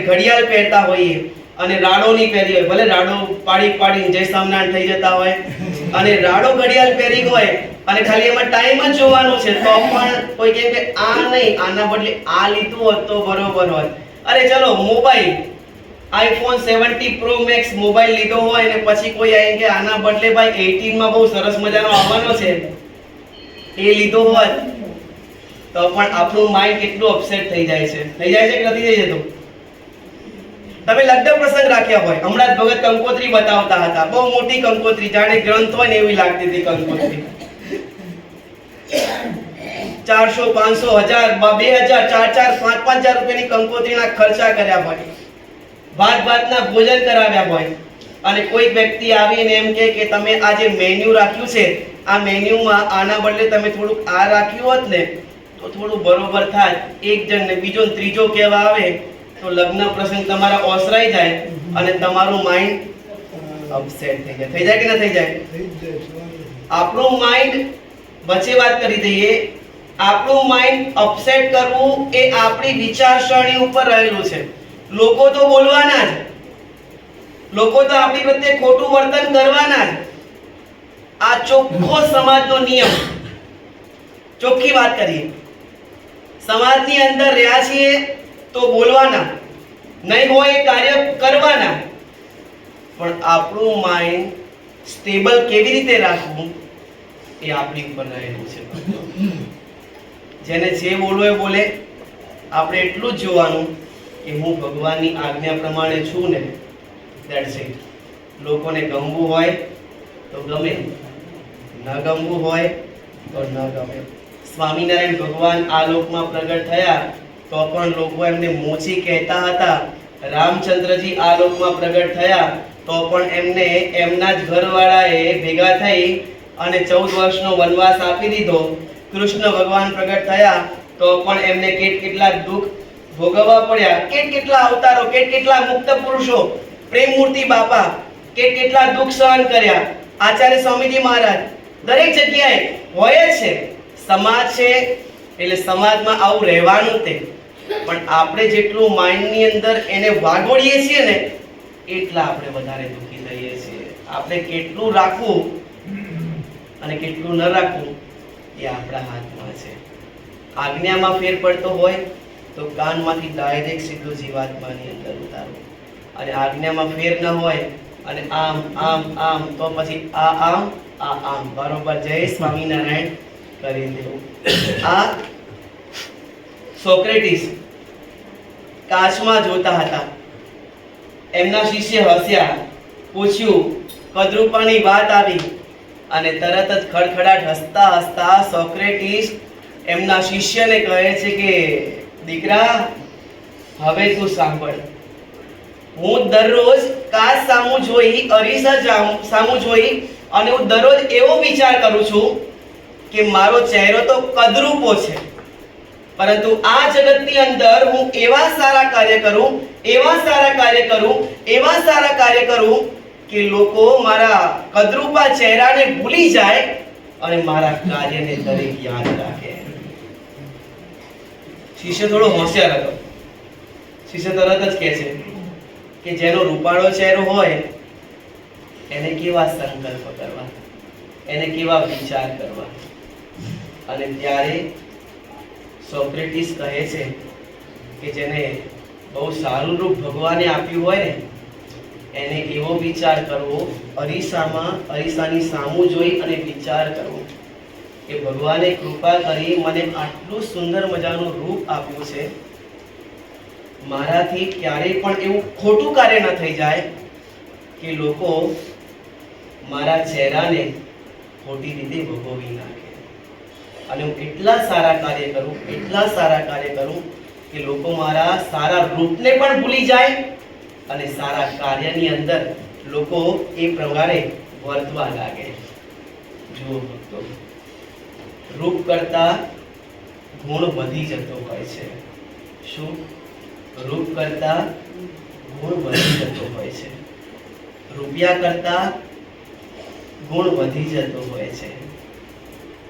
ઘડિયાળ પહેરતા હોઈએ અને રાડો નહીં પહેરી હોય, ભલે રાડો પાડીને જય સ્વામિનારાયણ થઈ જતા હોય અને રાડો ઘડિયાળ પહેરી હોય અને ખાલી એમાં ટાઈમ જ જોવાનો છે, તો પણ કોઈ કહે કે આ નહીં, આના બદલે આ લીધું હોત તો બરોબર હોત. અરે ચલો mobile iPhone 70 pro max mobile લીધો હોય અને પછી કોઈ આવે કે આના બદલે ભાઈ 18 માં બહુ સરસ મજાનો આવવાનો છે એ લીધો હોત, તો પણ આપણું માઇન્ડ કેટલું અપસેટ થઈ જાય છે. થઈ જાય છે કે નથી થઈ જતું? તમે લગ્ન પ્રસંગ રાખ્યા હોય, હમણાં જ ભગત કંકોત્રી બતાવતા હતા, બહુ મોટી કંકોત્રી, જાણે ગ્રંથ હોય ને એવી લાગતી હતી કંકોત્રી. 400 500 1000 2000 4000 5000 રૂપિયાની કંકોત્રીના ખર્ચા કર્યા હોય, ભાતના ભોજન કરાવ્યા હોય અને કોઈ વ્યક્તિ આવીને એમ કે તમે આ જે મેન્યુ રાખ્યું છે, આ મેન્યુમાં આના બદલે તમે થોડુંક આ રાખ્યું હોત ને તો થોડું બરોબર થાય. એક જણ ને બીજો ને ત્રીજો કહેવા આવે તો લગ્ન પ્રસંગ તમારા ઓસરાઈ જાય અને તમારું માઇન્ડ અપસેટ થઈ જાય. થઈ જાય કે ના થઈ જાય? આપણું માઇન્ડ વચ્ચે વાત કરી દઈએ, આપણું માઇન્ડ અપસેટ કરવું એ આપણી વિચારસરણી ઉપર રહેલું છે. લોકો તો બોલવાના જ, લોકો તો આપણી પ્રત્યે ખોટું વર્તન કરવાના જ. આ ચોખ્ખો સમાજનો નિયમ. ચોખ્ખી વાત કરીએ, સમાજની અંદર રહ્યા છીએ તો બોલવાના, નહીં હોય એ કાર્ય કરવાના, પણ આપણું માઇન્ડ સ્ટેબલ કેવી રીતે રાખવું એ આપણી ઉપર રહેલું છે. જેને જે બોલવો એ બોલે, આપણે એટલું જ જોવાનું કે હું ભગવાનની આજ્ઞા પ્રમાણે છું ને, ધેટ્સ ઇટ. લોકોને ગમવું હોય તો ગમે, ન ગમવું હોય તો ન ગમે. સ્વામિનારાયણ ભગવાન આ લોકમાં પ્રગટ થયા તો પણ લોકો એમને મોચી કહેતા હતા. રામચંદ્રજી આ લોકમાં પ્રગટ થયા તો પણ એમને એમના જ ઘરવાળાએ ભેગા થઈ અને 14 વર્ષનો વનવાસ આપી દીધો. કૃષ્ણ ભગવાન પ્રગટ થયા તો પણ એમને કેટલા દુઃખ ભોગવવા પડ્યા, કેટલા અવતારો, કેટલા મુક્ત પુરુષો, પ્રેમ મૂર્તિ બાપા કેટલા દુઃખ સહન કર્યા. આચાર્ય સ્વામીજી મહારાજ, દરેક જગ્યાએ હોય જ છે. સમાજ છે એટલે સમાજમાં આવું રહેવાનું તે, પણ આપણે જેટલું માઇન્ડની અંદર એને વાગોળીએ છીએ ને એટલા આપણે વધારે દુઃખી થઈએ છીએ. આપણે કેટલું રાખવું અને કેટલું ન રાખવું એ આપણા હાથમાં છે. આજ્ઞામાં ફેર પડતો હોય તો કાનમાંથી ડાયરેક્ટ સીધું જીવાત્માની અંદર ઉતારો, અને આજ્ઞામાં ફેર ન હોય અને આમ આમ આમ તો પછી આ આમ આ આમ બરોબર જય સ્વામિનારાયણ કરી દેવું. આ સોક્રેટિસ કાચમાં જોતા હતા. એમના શિષ્ય હસ્યા, પૂછ્યું, કદરૂપાની વાત આવી અને તરત જ ખડખડાટ હસતા હસતા સોક્રેટિસ એમના શિષ્યને કહે છે કે દીકરા, હવે તું સાંભળ. હું દરરોજ કાચ સામું જોઈ, અરીસા સામું જોઈ અને હું દરરોજ એવો વિચાર કરું છું કે મારો ચહેરો તો કદરૂપો છે, પરંતુ આ જગતની અંદર હું એવા સારા કાર્ય કરું, એવા સારા કાર્ય કરું, એવા સારા કાર્ય કરું કે લોકો મારા કદરૂપા ચહેરાને ભૂલી જાય અને મારા કાર્યને દરેક યાદ રાખે. શિષ્ય થોડો હોશિયાર હતો. શિષ્ય તરત જ કહે છે કે જેનો રૂપાળો ચહેરો હોય એને કેવા સંકલ્પ કરવા, એને કેવા વિચાર કરવા. અને ત્યારે સોક્રેટિસ કહે છે કે જેને બહુ સારું રૂપ ભગવાને આપ્યું હોય ને એને એવો વિચાર કરવો, અરીસાની સામું જોઈ અને વિચાર કરવો કે ભગવાને કૃપા કરી મને આટલું સુંદર મજાનું રૂપ આપ્યું છે, મારાથી ક્યારેય પણ એવું ખોટું કાર્ય ન થઈ જાય કે લોકો મારા ચહેરાને ખોટી રીતે ભોગવી નાખે. અને હું એટલા સારા કાર્ય કરું, એટલા સારા કાર્ય કરું કે લોકો મારા સારા રૂપને પણ ભૂલી જાય અને સારા કાર્યની અંદર લોકો એ પ્રમાણે વર્તવા લાગે. જુઓ ભક્તો, રૂપ કરતા ગુણ વધી જતો હોય છે. શું? રૂપ કરતા ગુણ વધી જતો હોય છે. રૂપિયા કરતા ગુણ વધી જતો હોય છે.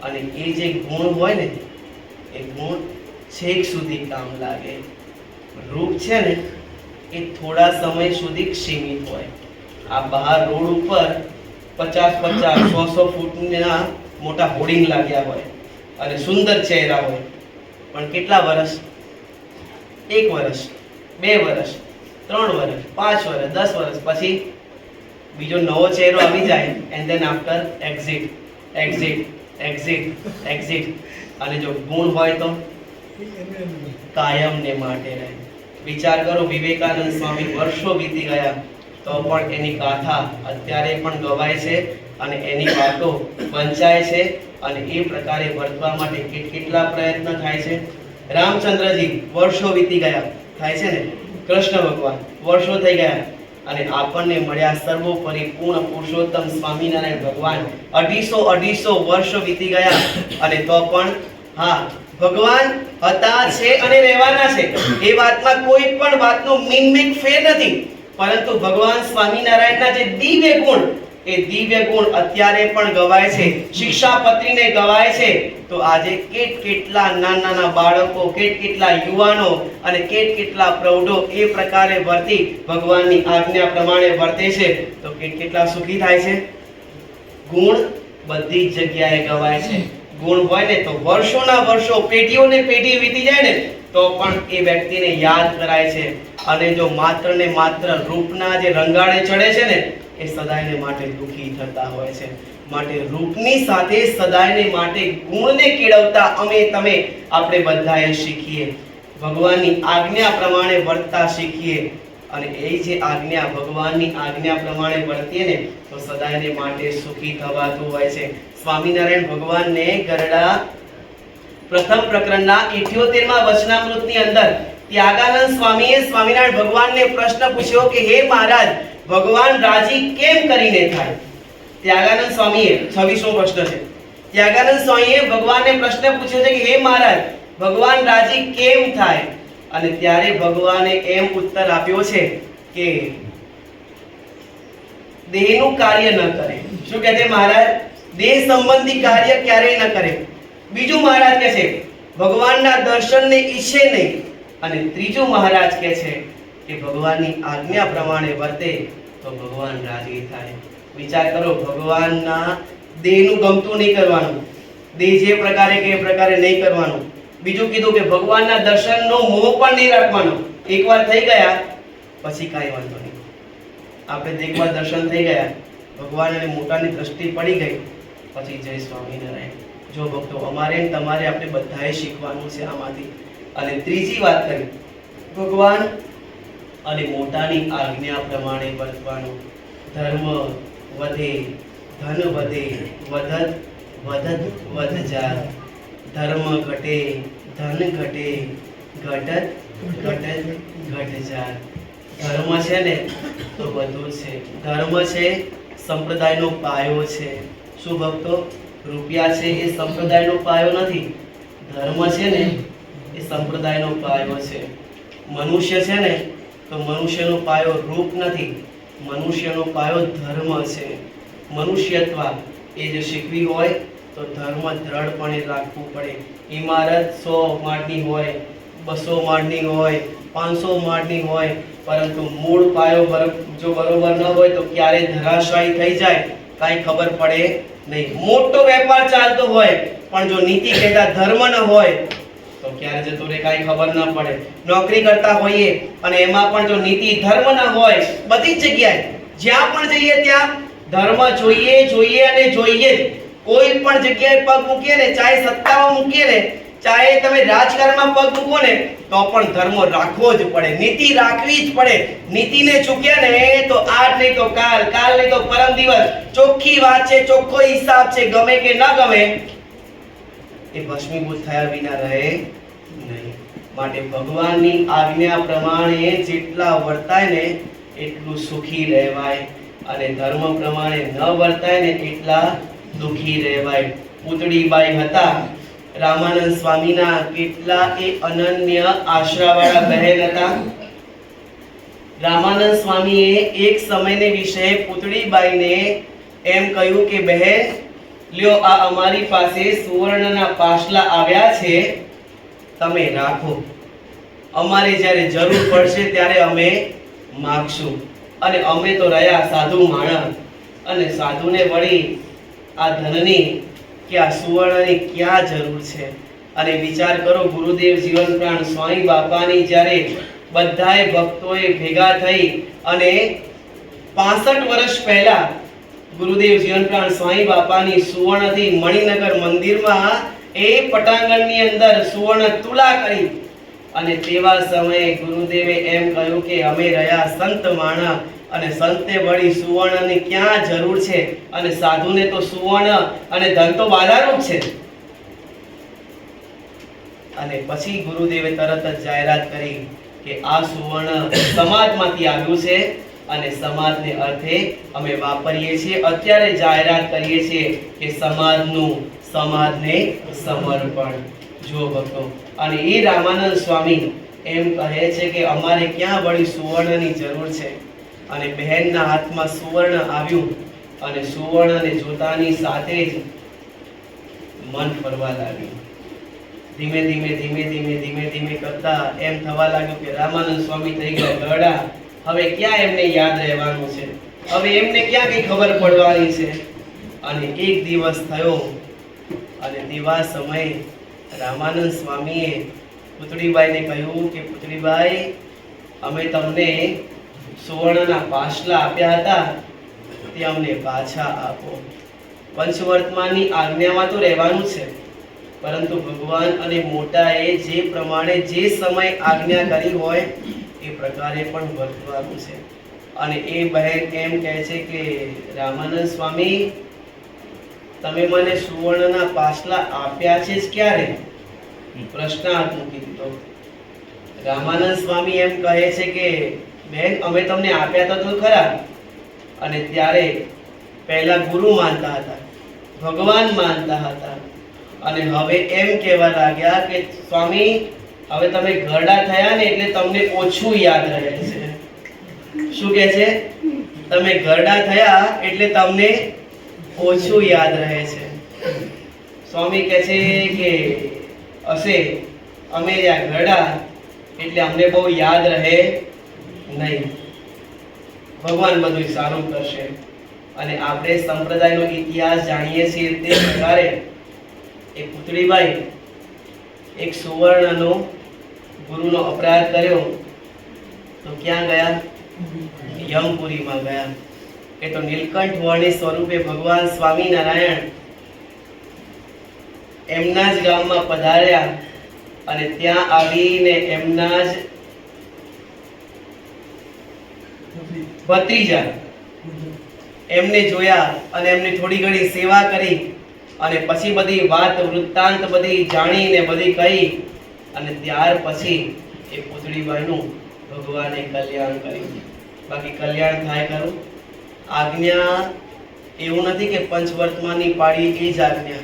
અને એ જે ગુણ હોય ને એ ગુણ છેક સુધી કામ લાગે. રૂપ છે ને એ થોડા સમય સુધી સીમિત હોય. આ બહાર રોડ ઉપર 50-50, 100-100 ફૂટના મોટા હોર્ડિંગ લાગ્યા હોય અને સુંદર ચહેરા હોય, પણ કેટલા વર્ષ? 1 વર્ષ, 2 વર્ષ, 3 વર્ષ, 5 વર્ષ, 10 વર્ષ પછી બીજો નવો ચહેરો આવી જાય and then after exit exit exit exit. અને જો ગુણ હોય તો કાયમને માટે રહે. વિચાર કરો, વિવેકાનંદ સ્વામી વર્ષો વીતી ગયા તો પણ એની ગાથા અત્યારે પણ ગવાય છે અને એની વાતો વંચાય છે અને એ પ્રકારે વર્તવા માટે કેટલા પ્રયત્ન થાય છે. રામચંદ્રજી વર્ષો વીતી ગયા, થાય છે ને. કૃષ્ણ ભગવાન વર્ષો થઈ ગયા અને આપણને મળ્યા સર્વોપરી પૂર્ણ પુરુષોત્તમ સ્વામિનારાયણ ભગવાન. 250 વર્ષો વીતી ગયા અને તો પણ હા, ભગવાન હતા, છે અને રહેવાના છે. એ વાતમાં કોઈ પણ વાતનો મીન ફેર નથી. પરંતુ ભગવાન સ્વામિનારાયણના જે દિવ્ય ગુણ, એ દિવ્ય ગુણ અત્યારે પણ ગવાય છે, શિક્ષાપત્રીને ગવાય છે. તો આજે કેટલા નાના બાળકો, કેટલા યુવાનો અને કેટલા પ્રૌઢો એ પ્રકારે વર્તી ભગવાનની આજ્ઞા પ્રમાણે વર્તે છે તો કેટલા સુખી થાય છે. ગુણ બધી જ જગ્યાએ ગવાય છે. ગુણ હોય ને તો વર્ષોના વર્ષો, પેઢીઓને પેઢી વીતી જાય ને તો પણ એ વ્યક્તિને યાદ કરાય છે. અને જો માત્ર ને માત્ર રૂપના જે રંગાડે ચડે છે ને એ સદાયને માટે દુખી થતા હોય છે. માટે રૂપની સાથે સદાયને માટે ગુણને કેળવતા અમે તમે આપણે બધાએ શીખીએ. ભગવાનની આજ્ઞા પ્રમાણે વર્તતા શીખીએ અને એ જે આજ્ઞા, ભગવાનની આજ્ઞા પ્રમાણે વર્તીએ ને તો સદાયને માટે સુખી થવાતું હોય છે. સ્વામિનારાયણ ભગવાનને ગરડા પ્રથમ પ્રકરણના 78માં વચનામૃતની અંદર ત્યાગાનંદ સ્વામીએ સ્વામિનારાયણ ભગવાનને પ્રશ્ન પૂછ્યો કે હે મહારાજ, ભગવાન રાજી કેમ કરીને થાય? ત્યાગાનંદ સ્વામીએ 26મો પ્રશ્ન છે. ત્યાગાનંદ સ્વામીએ ભગવાનને પ્રશ્ન પૂછ્યો છે કે હે મહારાજ, ભગવાન રાજી કેમ થાય? અને ત્યારે ભગવાને એમ ઉત્તર આપ્યો છે કે દેહનું કાર્ય ન કરે. શું કહે છે મહારાજ? દેહ સંબંધી કાર્ય ક્યારેય ન કરે. બીજું મહારાજ કહે છે ભગવાનના દર્શનને ઈચ્છે નહીં. અને ત્રીજું મહારાજ કહે છે કે ભગવાનની આજ્ઞા પ્રમાણે વર્તે તો ભગવાન રાજી થાય. વિચાર કરો, ભગવાનના દેહનું ગમતું નહીં કરવાનું, દેહ જે પ્રકારે કે એ પ્રકારે નહીં કરવાનું, બીજું કીધું કે ભગવાનના દર્શનનો મોહ પણ નહીં રાખવાનો. એકવાર થઈ ગયા પછી કાંઈ વાંધો નહીં. આપણે એકવાર દર્શન થઈ ગયા, ભગવાન અને મોટાની દ્રષ્ટિ પડી ગઈ, પછી જય સ્વામિનારાયણ. જો ભક્તો, અમારે ને તમારે આપણે બધાએ શીખવાનું છે આમાંથી. અને ત્રીજી વાત કરી, ભગવાન અને મોટાની આજ્ઞા પ્રમાણે વર્તવાનું. ધર્મ વધે, ધન વધે, વધત વધત વધજા. ધર્મ ઘટે, ધન ઘટે, ઘટત ઘટત ઘટજા. ધર્મ છે ને તો બધું છે. ધર્મ છે સંપ્રદાયનો પાયો છે. શું ભક્તો? રૂપિયા છે એ સંપ્રદાયનો પાયો નથી. ધર્મ છે ને એ સંપ્રદાયનો પાયો છે. મનુષ્ય છે ને તો મનુષ્યનો પાયો રૂપ નથી, મનુષ્યનો પાયો ધર્મ છે. મનુષ્યત્વ એ જો શીખવી હોય તો ધર્મ દ્રઢપણે રાખવું પડે. ઇમારત 100 માળની હોય, 200 માળની હોય, 500 માળની હોય, પરંતુ મૂળ પાયો જો બરોબર ન હોય તો ક્યારે ધરાશાયી થઈ જાય કાંઈ ખબર પડે નહીં. મોટો વેપાર ચાલતો હોય પણ જો નીતિ કહેતા ધર્મ ન હોય તો ક્યારે જતો રહે કાંઈ ખબર ન પડે. નોકરી કરતા હોઈએ અને એમાં પણ જો નીતિ ધર્મ ન હોય, બધી જ જગ્યાએ જ્યાં પણ જઈએ ત્યાં ધર્મ જોઈએ જોઈએ અને જોઈએ. કોઈ પણ જગ્યાએ પગ મૂકીએ ને, ચાહે સત્તામાં મૂકીએ ને, ચાહે તમે રાજકારણમાં પગ મૂકો ને, તો પણ ધર્મ રાખવો જ પડે, નીતિ રાખવી જ પડે. નીતિને ચૂક્યા ને તો આજ નહીં તો કાલ, કાલ નહીં તો પરમ દિવસ. ચોખ્ખી વાત છે, ચોખ્ખો હિસાબ છે. ગમે કે ન ગમે એ ભસ્મીભૂત થયા વિના રહે નહીં. માટે ભગવાનની આજ્ઞા પ્રમાણે જેટલા વર્તાય ને એટલું સુખી રહેવાય, અને ધર્મ પ્રમાણે ન વર્તાય ને એટલા દુખી રહેવાય. પૂતળીબાઈ હતા રામાનંદ સ્વામીના કેટલા એ અનન્ય આશરાવાળા બહેન હતા. રામાનંદ સ્વામીએ એક સમયને વિશે પૂતળીબાઈને એમ કહ્યું કે બહેન, લ્યો આ અમારી પાસે સુવર્ણના પાસલા આવ્યા છે, તમે રાખો. અમારે જ્યારે જરૂર પડશે ત્યારે અમે માગશું. અને અમે તો રહ્યા સાધુ માણસ, અને સાધુને વળી આ ધનની કે આ સુવર્ણની ક્યાં જરૂર છે? અને વિચાર કરો, ગુરુદેવ જીવન પ્રાણ સ્વામી બાપાની જ્યારે બધાય ભક્તોએ ભેગા થઈ અને 65 વર્ષ પહેલા ગુરુદેવ જીવન પ્રાણ સ્વામી બાપાની સુવર્ણથી મણિનગર મંદિરમાં એ પટાંગણની અંદર સુવર્ણ તુલા કરી. અને તેવા સમયે ગુરુદેવે એમ કહ્યું કે અમે રહ્યા સંત માણા, અને સંતે વળી સુવર્ણની ક્યાં જરૂર છે? અને સાધુને તો સુવર્ણ અને ધન તો બાધારૂપ છે. અને પછી ગુરુદેવે તરત જ જાહેરાત કરી કે આ સુવર્ણ સમાજમાંથી આવ્યું છે અને સમાજને અર્થે અમે વાપરીએ છીએ. અત્યારે જાહેરાત કરીએ છીએ કે સમાજનું સમાજને સમર્પણ. જો ભક્તો, અને એ રામાનંદ સ્વામી એમ કહે છે કે અમારે ક્યાં વળી સુવર્ણની જરૂર છે? અને બહેનના હાથમાં સુવર્ણ આવ્યું, અને સુવર્ણને જોતાની સાથે જ મન ફરવા લાગ્યું. ધીમે ધીમે ધીમે ધીમે ધીમે ધીમે કરતા એમ થવા લાગ્યું કે રામાનંદ સ્વામી થઈ ગયા ગરડા. હવે ક્યાં એમને યાદ રહેવાનું છે? હવે એમને ક્યાં કઈ ખબર પડવાની છે? અને એક દિવસ થયો, અને તેવા સમયે રામાનંદ સ્વામીએ પૂતળીબાઈને કહ્યું કે પૂતળીબાઈ, અમે તમને સુવર્ણના પાસલા આપ્યા હતા તે અમને પાછા આપો. પંચવર્તમાનની આજ્ઞામાં તો રહેવાનું છે, પરંતુ ભગવાન અને મોટાએ જે પ્રમાણે જે સમય આજ્ઞા કરી હોય એ પ્રકારે પણ વર્તવાનું છે. અને એ બહેન એમ કહે છે કે રામાનંદ સ્વામી, તમે મને સુવર્ણના પાસલા આપ્યા છે જ ક્યારે? પ્રશ્નાર્થ મૂકી દીધો. રામાનંદ સ્વામી એમ કહે છે કે બેન, અમે તમને આપ્યા તો ખરા, અને ત્યારે પહેલા ગુરુ માનતા હતા, ભગવાન માનતા હતા, અને હવે એમ કહેવા લાગ્યા કે સ્વામી, હવે તમે ઘરડા થયા ને એટલે તમને ઓછું યાદ રહે છે. શું કહે છે? તમે ઘરડા થયા એટલે તમને ઓછું યાદ રહે છે. સ્વામી કહે છે કે હશે, અમે જ્યાં ઘરડા એટલે અમને બહુ યાદ રહે નહીં. ભગવાન બધું સારું કરશે. અને આપણે સંપ્રદાયનો ઇતિહાસ જાણીએ છીએ તે પ્રકારે એ પૂતળીબાઈ એક સુવર્ણનો ગુરુનો અપરાધ કર્યો તો ક્યાં ગયા? યમપુરીમાં ગયા. એ તો નીલકંઠ વર્ણી સ્વરૂપે ભગવાન સ્વામિનારાયણ એમના જ ગામમાં પધાર્યા અને ત્યાં આવીને એમના જ ભત્રીજા એમને જોયા અને એમની થોડી ઘણી સેવા કરી અને પછી બધી વાત વૃત્તાંત બધી જાણીને બધી કહી અને ત્યાર પછી એ પૂતળીબાઈનું ભગવાને કલ્યાણ કર્યું. બાકી કલ્યાણ થાય ખરું? આજ્ઞા એવું નથી કે પંચવર્તમાનની પાડી એ જ આજ્ઞા.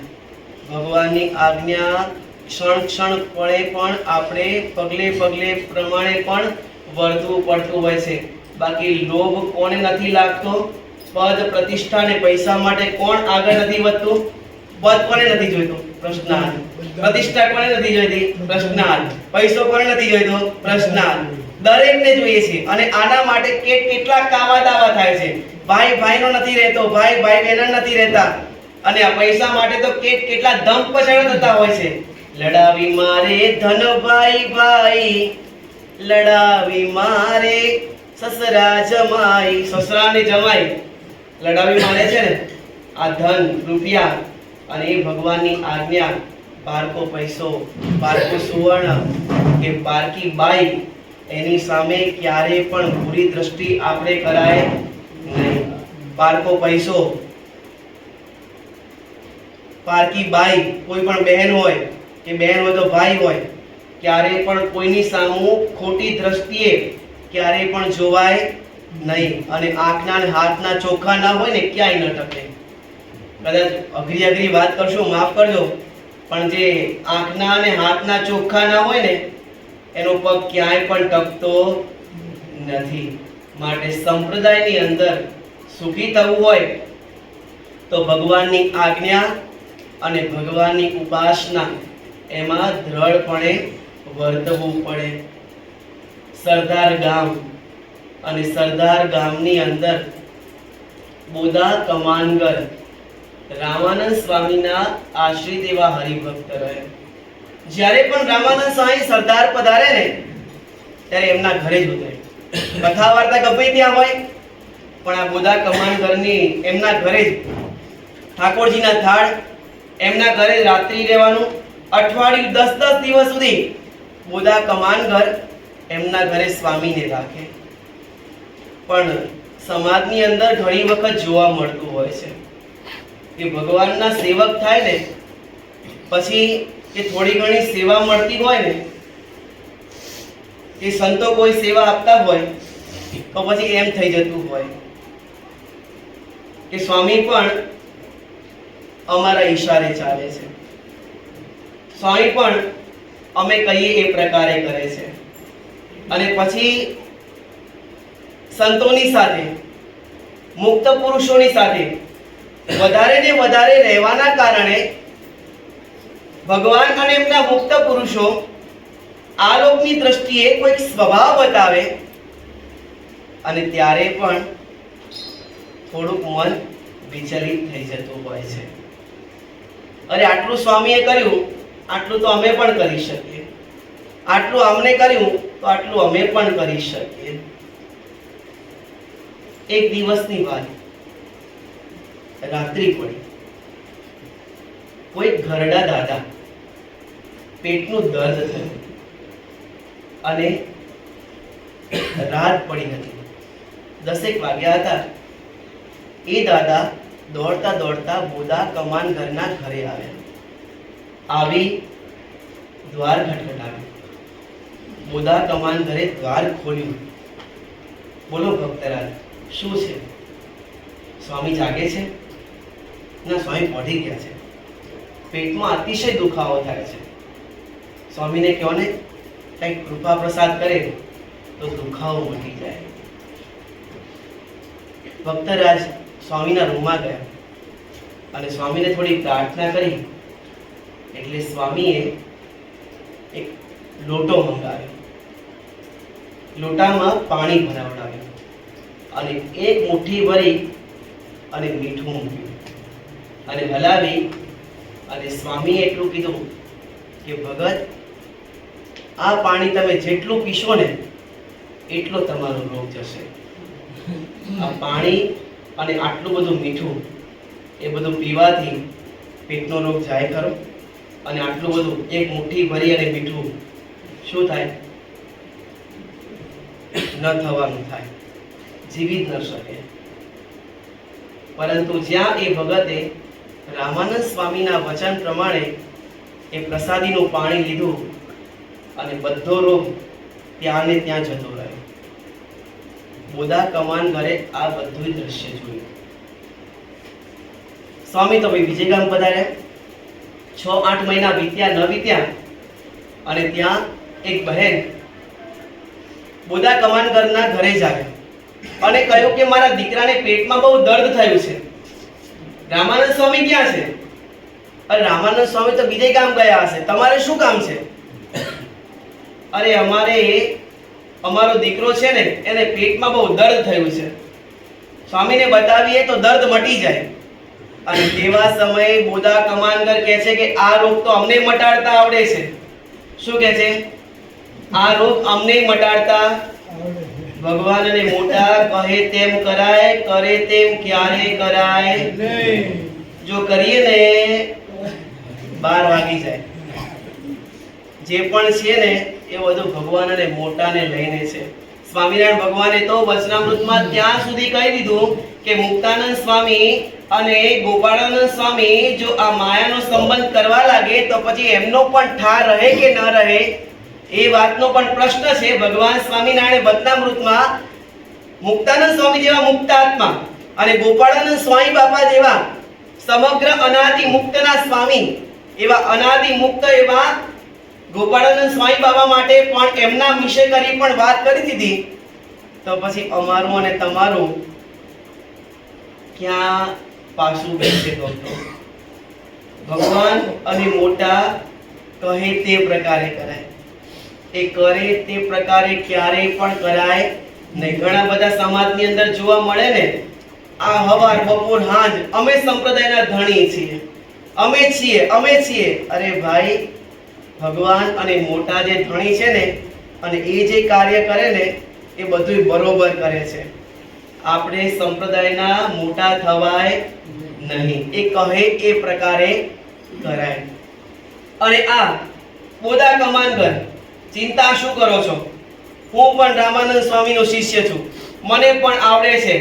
ભગવાનની આજ્ઞા ક્ષણ ક્ષણ પળે પણ આપણે પગલે પગલે પ્રમાણે પણ વર્તવું પડતું હોય છે. બાકી લોભ કોને નથી લાગતો? પદ પ્રતિષ્ઠા ને પૈસા માટે કોણ આગળ નથી વધતું? પદ કોને નથી જોઈતું? પ્રશ્નાર્થ. પ્રતિષ્ઠા કોને નથી જોઈતી? પ્રશ્નાર્થ. પૈસો કોને નથી જોઈતો? પ્રશ્નાર્થ. દરેકને જોઈએ છે અને આના માટે કેટલા કાવા દાવા થાય છે. ભાઈ ભાઈનો નથી રહેતો, ભાઈ ભાઈ બહેનો નથી રહેતા અને આ પૈસા માટે તો કેટલા દમ પછાડા થતા હોય છે. લડાવી મારે ધન ભાઈ ભાઈ, લડાવી મારે સસરા જમાઈ. સસરા ને જમાઈ લડાવી મારે છે ને આ ધન રૂપિયા અને એ ભગવાનની આજ્ઞા. પારકો પૈસો, પારકો સુવર્ણ કે પારકી બાઈ એની સામે ક્યારે પણ બુરી દ્રષ્ટિ આપણે કરાય નહીં. પારકો પૈસો, પારકી બાઈ, કોઈ પણ બહેન હોય કે બહેન હોય તો ભાઈ હોય, ક્યારે પણ કોઈની સામે ખોટી દ્રષ્ટિએ ક્યારે પણ જોવાય નહીં. અને આંખના અને હાથના ચોખ્ખા ના હોય ને ક્યાંય ન ટકે. કદાચ અઘરી વાત કરશું, માફ કરજો, પણ જે આંખના અને હાથના ચોખ્ખા ના હોય ને એનો પગ ક્યાંય પણ ટકતો નથી. માટે સંપ્રદાયની અંદર સુખી થવું હોય તો ભગવાનની આજ્ઞા અને ભગવાનની ઉપાસના એમાં દ્રઢપણે વર્તવું પડે. સરદાર ગામ અને સરદાર ગામની અંદર બોદા કમાનગર રામાનંદ સ્વામીના આશ્રિત એવા હરિભક્ત રહે. જ્યારે પણ રામાનંદ સ્વામી સરદાર પધારે ને ત્યારે એમના ઘરે જ ઉતરે. કથા વાર્તા ગમે ત્યાં હોય પણ આ બોદા કમાનગરની એમના ઘરે જ ઠાકોરજીના થાળ, એમના ઘરે રાત્રિ રહેવાનું. અઠવાડિયું 10 દિવસ સુધી બોદા કમાનગર એમના ઘરે સ્વામીને રાખે. પણ સમાજની અંદર ઘણી વખત જોવા મળતું હોય છે કે ભગવાનના સેવક થાય ને પછી કે થોડી ઘણી સેવા મળતી હોય ને કે સંતો કોઈ સેવા આપતા હોય તો પછી એમ થઈ જતું હોય કે સ્વામી પણ અમારા ઈશારે ચાલે છે, સ્વામી પણ અમે કહીએ એ પ્રકારે કરે છે. અને પછી સંતોની સાથે, મુક્ત પુરુષોની સાથે વધારે ને વધારે રહેવાના કારણે ભગવાન અને એમના મુક્ત પુરુષો આ લોકની દ્રષ્ટિએ કોઈક સ્વભાવ બતાવે અને ત્યારે પણ થોડુંક મન વિચલિત થઈ જતું હોય છે. અરે આટલું સ્વામીએ કર્યું, આટલું તો અમે પણ કરી શકીએ, આટલું અમને કર્યું તો આટલું અમે પણ કરી શકીએ. એક દિવસની વાત, રાત્રિ પડી. કોઈ ઘરડા દાદા પેટનું દર્દ થયું અને રાત પડી હતી. 10 વાગ્યા હતા. એ દાદા દોડતા દોડતા બોદા કમાન ઘરના ઘરે આવ્યા. આવી દ્વાર ખટખટાવ્યું. બોદા કમાન ઘરે દ્વાર ખોલ્યું. બોલો ભક્તરાજ, શું છે? સ્વામી જાગે છે? ના, સ્વામી પડી ગયા છે. પેટમાં અતિશય દુખાવો થાય છે. સ્વામીને કહો ને કંઈક કૃપા પ્રસાદ કરે તો દુખાવો મટી જાય. ભક્તરાજ સ્વામીના રૂમમાં ગયા અને સ્વામીને થોડી પ્રાર્થના કરી એટલે સ્વામીએ એક લોટો મંગાવ્યો. લોટામાં પાણી ભરાવડાવ્યું અને એક મુઠ્ઠી ભરી અને મીઠું મૂક્યું અને હલાવી અને સ્વામીએ એટલું કીધું કે ભગત, આ પાણી તમે જેટલું પીશો ને એટલો તમારો રોગ જશે. આ પાણી અને આટલું બધું મીઠું એ બધું પીવાથી પેટનો રોગ જાય ખરો? અને આટલું બધું એક મુઠ્ઠી ભરી અને મીઠું શું થાય? ન થવાનું થાય, જીવી જ ન શકે. પરંતુ જ્યાં એ ભગતે રામાનંદ સ્વામીના વચન પ્રમાણે એ પ્રસાદીનું પાણી લીધું અને બધો રોગ ત્યાં ને ત્યાં જતો રહ્યો. બોધા કમાન ઘરે આ બધું દ્રશ્ય જોયું. સ્વામી તો ભાઈ બીજે ગામ પધાર્યા. 6-8 મહિના વીત્યા ન વીત્યા અને ત્યાં એક બહેન બોધા કમાનગરના ઘરે જ આવ્યા અને કહ્યું કે મારા દીકરાને પેટમાં બહુ દર્દ થયું છે. રામાનંદ સ્વામી ક્યાં છે? અરે રામાનંદ સ્વામી તો બીજે ગામ ગયા હશે, તમારે શું કામ છે? અરે અમારો દીકરો છે ને એને પેટમાં બહુ દર્દ થયું છે, સ્વામીને બતાવીએ તો દર્દ મટી જાય. અને તેવા સમયે બોધા કમાનગર કહે છે કે આ રોગ તો અમને મટાડતા આવડે છે. શું કહે છે? આ રોગ અમને મટાડતા ભગવાનને મોટા કહે તેમ કરાય, કરે તેમ ક્યારે કરાય નહીં. જો કરીએ ને 12 વાગી જાય. જે પણ છે ને એ બધું ભગવાન અને મોટાને લઈને છે. સ્વામિનારાયણ ભગવાને તો વચનામૃતમાં ત્યાં સુધી કહી દીધું કે મુક્તાનંદ સ્વામી અને ગોપાળાનંદ સ્વામી જો આ માયાનો સંબંધ કરવા લાગે તો પછી એમનો પણ ઠાર રહે કે ન રહે એ વાતનો પણ પ્રશ્ન છે. ભગવાન સ્વામિનારાયણ વચનામૃતમાં મુક્તાનંદ સ્વામી જેવા મુક્તાત્મા અને ગોપાળાનંદ સ્વામી બાપા જેવા સમગ્ર અનાદિ મુક્તના સ્વામી એવા અનાદિ મુક્ત એવા ગોપાળાનંદ સ્વામી બાબા માટે પણ એમના વિશે કરી પણ વાત કરી દીધી. તો પછી અમારું અને તમારું ક્યાં પાછું બેસે? ભગવાન અને મોટા કહે તે પ્રકારે કરાય, એ કરે તે પ્રકારે ક્યારેય પણ કરાય નહીં. ઘણા બધા સમાજની અંદર જોવા મળે ને, આ હવાર બપોર સાંજ અમે સંપ્રદાયના ધણી છીએ, અમે છીએ. અરે ભાઈ, ભગવાન અને મોટા જે ધણી છે ને અને એ જે કાર્ય કરે ને એ બધું બરોબર કરે છે. આપણે સંપ્રદાયના મોટા થવાય નહીં, એ કહે એ પ્રકારે કરાય. અને આ બોધા કમાનગર, ચિંતા શું કરો છો? હું પણ રામાનંદ સ્વામીનો શિષ્ય છું, મને પણ આવડે છે.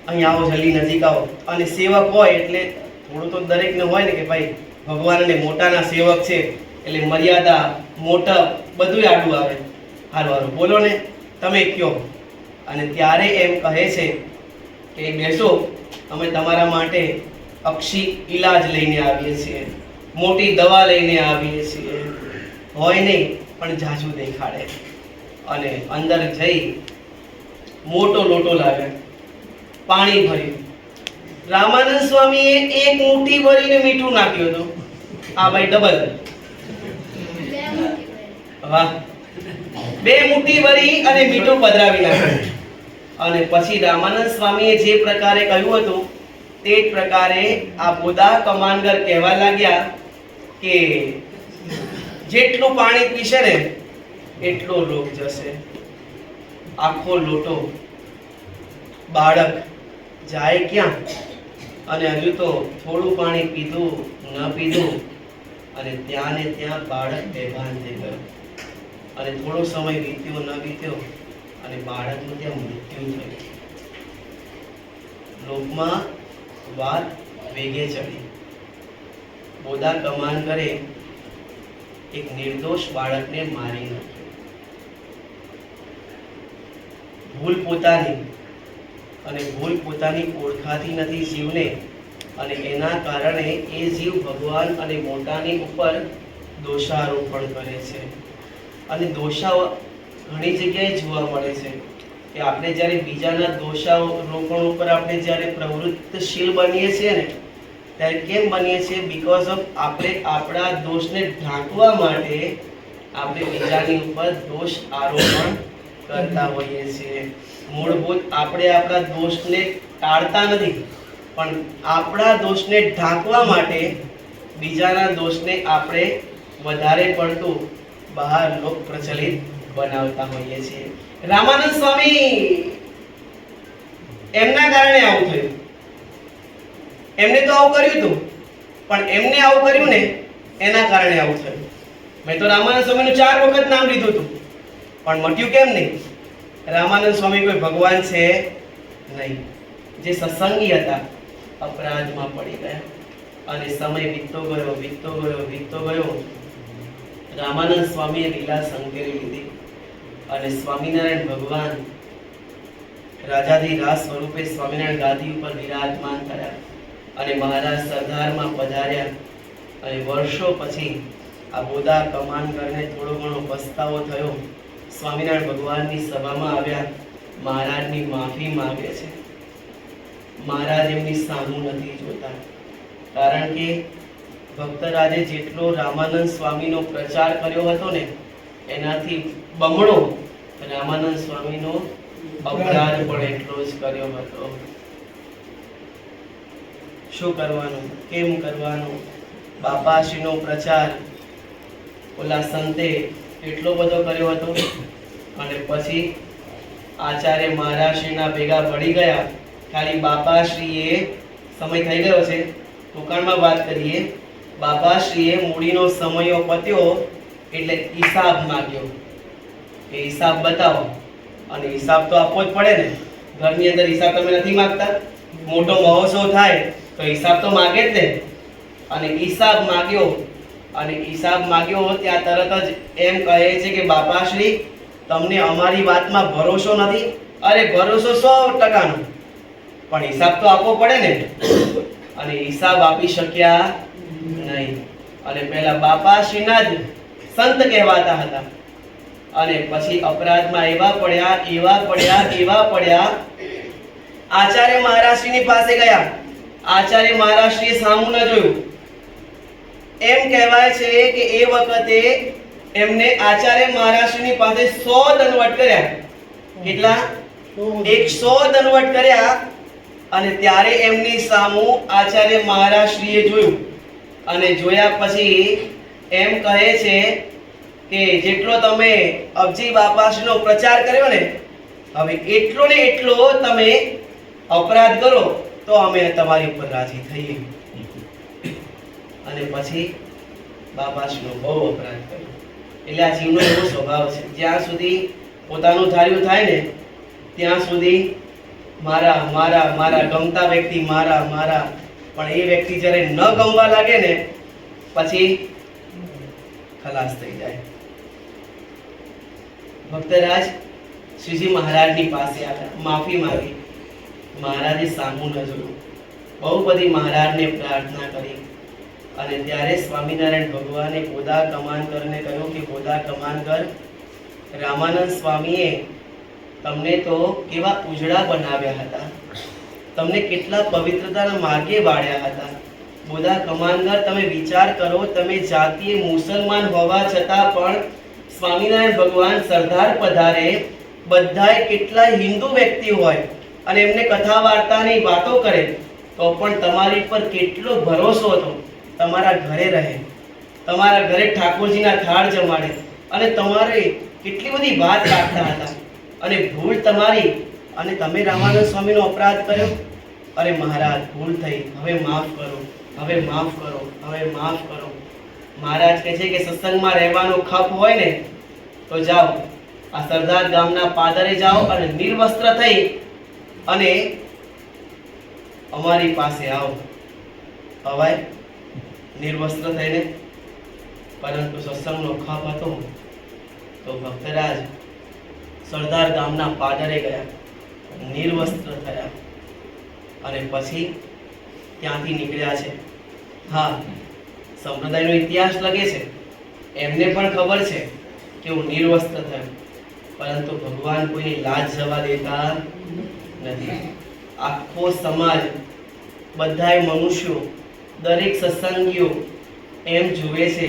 અહીં આવો, જલ્દી નજીક આવો. અને સેવક હોય એટલે થોડું તો દરેકને હોય ને કે ભાઈ ભગવાન અને મોટાના સેવક છે એટલે મર્યાદા મોટા બધું આડું આવે. હારું બોલો ને, તમે કયો. અને ત્યારે એમ કહે છે કે બેસો, અમે તમારા માટે અક્ષી ઈલાજ લઈને આવીએ છીએ, મોટી દવા લઈને આવીએ છીએ. હોય નહીં પણ જાજુ દેખાડે. અને અંદર જઈ મોટો લોટો લાવે, પાણી ભર્યું. રામાનંદ સ્વામીએ એક મુઠ્ઠી ભરીને મીઠું નાખ્યું હતું. આ ભાઈ ડબલ, વાહ, 2 મુઠ્ઠી ભરી અને મીઠું પધરાવી નાખ્યું. અને પછી રામાનંદ સ્વામીએ જે પ્રકારે કહ્યું હતું તે જ પ્રકારે આ બોધા કમાનગર કહેવા લાગ્યા કે જેટલું પાણી પીશે ને એટલો રોગ જશે. આખો લોટો. બાળક જાય ક્યાં? અને હજુ તો થોડું પાણી પીધું ન પીધું અને ત્યાં ને ત્યાં બાળક બેભાન થઈ ગયું. અને થોડો સમય વીત્યો ન વીત્યો અને બાળકનું ત્યાં મૃત્યુ થયું. લોકમાં વાત વેગે ચડી. બોધા કમાનગરે એક નિર્દોષ બાળકને મારી નાખ્યો. ભૂલ પોતાની અને ભૂલ પોતાની ઓળખાતી નથી જીવને, અને એના કારણે એ જીવ ભગવાન અને મોટાની ઉપર દોષારોપણ કરે છે. અને દોષા ઘણી જગ્યાએ જોવા મળે છે કે આપણે જ્યારે બીજાના દોષારોપણ ઉપર આપણે જ્યારે પ્રવૃત્તિશીલ બનીએ છીએ ને ત્યારે કેમ બનીએ છીએ? બીકોઝ ઓફ આપણે આપણા દોષને ઢાંકવા માટે આપણે બીજાની ઉપર દોષ આરોપણ કરતા હોઈએ છીએ. મૂળભૂત આપણે આપણા દોષને ટાળતા નથી, પણ આપણા દોષને ઢાંકવા માટે બીજાના દોષને આપણે વધારે પડતું બહાર લોક પ્રચલિત બનાવતા હોઈએ છીએ. રામાનંદ સ્વામી એમના કારણે આવું થયું. એમને તો આવું કર્યું હતું, પણ એમને આવું કર્યું ને એના કારણે આવું થયું. મેં તો રામાનંદ સ્વામીનું 4 વખત નામ લીધું હતું, પણ મટ્યું કેમ નહીં? રામાનંદ સ્વામી કોઈ ભગવાન છે નહીં. જે સત્સંગી હતા અપરાધમાં પડી ગયા અને સમય વીતતો ગયો. રામાનંદ સ્વામીએ લીલા સંકેલી લીધી અને સ્વામિનારાયણ ભગવાન રાજાધિરાજ સ્વરૂપે સ્વામિનારાયણ ગાદી ઉપર વિરાજમાન થયા અને મહારાજ સરદારમાં પધાર્યા. અને વર્ષો પછી આ બોધા કમાનગરને થોડો ઘણો પસ્તાવો થયો. સ્વામિનારાયણ ભગવાનની સભામાં આવ્યા, મહારાજની માફી માંગે છે. મહારાજ એમની સામું નથી જોતા, કારણ કે ભક્તરાજે જેટલો રામાનંદ સ્વામીનો પ્રચાર કર્યો હતો ને એનાથી બમણો રામાનંદ સ્વામીનો અપરાધ પણ એટલો જ કર્યો હતો. શું કરવાનું, કેમ કરવાનું? બાપાશ્રીનો પ્રચાર ઓલા સંતે એટલો બધો કર્યો હતો અને પછી આચાર્ય મહારાજશ્રીના ભેગા પડી ગયા. ખાલી બાપાશ્રીએ, સમય થઈ ગયો છે, ટૂંકાણમાં વાત કરીએ, બાપાશ્રીએ મૂડીનો સમયો પત્યો એટલે હિસાબ માંગ્યો કે હિસાબ બતાવો. અને હિસાબ તો આપવો જ પડે ને. ઘરની અંદર હિસાબ તમે નથી માંગતા? મોટો મહોત્સવ થાય તો હિસાબ તો માંગે જ ને. અને હિસાબ માંગ્યો ત્યાં તરત જ એમ કહે છે કે બાપાશ્રી, તમને અમારી વાતમાં ભરોસો નથી? અરે ભરોસો 100%નો, પણ હિસાબ તો આપવો પડે ને. અને હિસાબ આપી શક્યા નહીં. અને પહેલા બાપાશ્રીના જ સંત કહેવાતા હતા અને પછી અપરાધમાં એવા પડ્યા. આચાર્ય મહારાજશ્રીની પાસે ગયા. આચાર્ય મહારાજશ્રીએ સામું ન જોયું. એમ કહેવાય છે કે એ વખતે એમને આચાર્ય મહારાજશ્રીની પાસે 100 દંડવટ કર્યા. કેટલા? 100 દંડવટ કર્યા. અને ત્યારે એમની સામું આચાર્ય મહારાજશ્રીએ જોયું અને જોયા પછી એમ કહે છે કે જેટલો તમે અબજી બાપાશ્રીનો પ્રચાર કર્યો ને, હવે એટલો ને એટલો તમે અપરાધ કરો તો અમે તમારી ઉપર રાજી થઈએ. અને પછી બાપાશ્રીનો બહુ અપરાધ કર્યો. એટલે આ જીવનો એવો સ્વભાવ છે, જ્યાં સુધી પોતાનું ધાર્યું થાય ને ત્યાં સુધી મારા ગમતા વ્યક્તિ મારા. પણ એ વ્યક્તિ જ્યારે ન ગમવા લાગે ને પછી ખલાસ થઈ જાય. ભક્તરાજ શ્રીજી મહારાજની પાસે આવ્યા, માફી માંગી. મહારાજે સામું ન જોયું. બહુ બધી મહારાજને પ્રાર્થના કરી અને ત્યારે સ્વામિનારાયણ ભગવાને બોધા કમાનકરને કહ્યું કે બોધા કમાનકર, રામાનંદ સ્વામીએ તમને તો કેવા ઉજળા બનાવ્યા હતા, તમને કેટલા પવિત્રતાના માર્ગે વાળ્યા હતા. બોધા કમાનગર, તમે વિચાર કરો, તમે જાતીય મુસલમાન હોવા છતાં પણ સ્વામિનારાયણ ભગવાન સરદાર પધારે, બધાય કેટલા હિન્દુ વ્યક્તિ હોય અને એમને કથા વાર્તાની વાતો કરે તો પણ તમારી પર કેટલો ભરોસો હતો. તમારા ઘરે રહે, તમારા ઘરે ઠાકોરજીના થાળ જમાડે અને તમારે કેટલી બધી વાત રાખતા હતા. અને ભૂલ તમારી અને તમે રામાનંદ સ્વામીનો અપરાધ કર્યો. અરે મહારાજ, ભૂલ થઈ, હવે માફ કરો. મહારાજ કહે છે કે સત્સંગમાં રહેવાનો ખપ હોય ને તો જાઓ, આ સરદાર ગામના પાદરે જાઓ અને નિર્વસ્ત્ર થઈ અને અમારી પાસે આવો. અવાય નિર્વસ્ત્ર થઈને? પરંતુ સત્સંગનો ખપ હતો તો ભક્તરાજ સરદાર ગામના પાદરે ગયા, નિર્વસ્ત્ર થયા અને પછી ત્યાંથી નીકળ્યા છે. હા, સંપ્રદાયનો ઇતિહાસ લખે છે, એમને પણ ખબર છે કે હું નિર્વસ્ત્ર થયો, પરંતુ ભગવાન કોઈની લાજ જવા દેતા નથી. આખો સમાજ, બધાય મનુષ્યો, દરેક સત્સંગીઓ એમ જુએ છે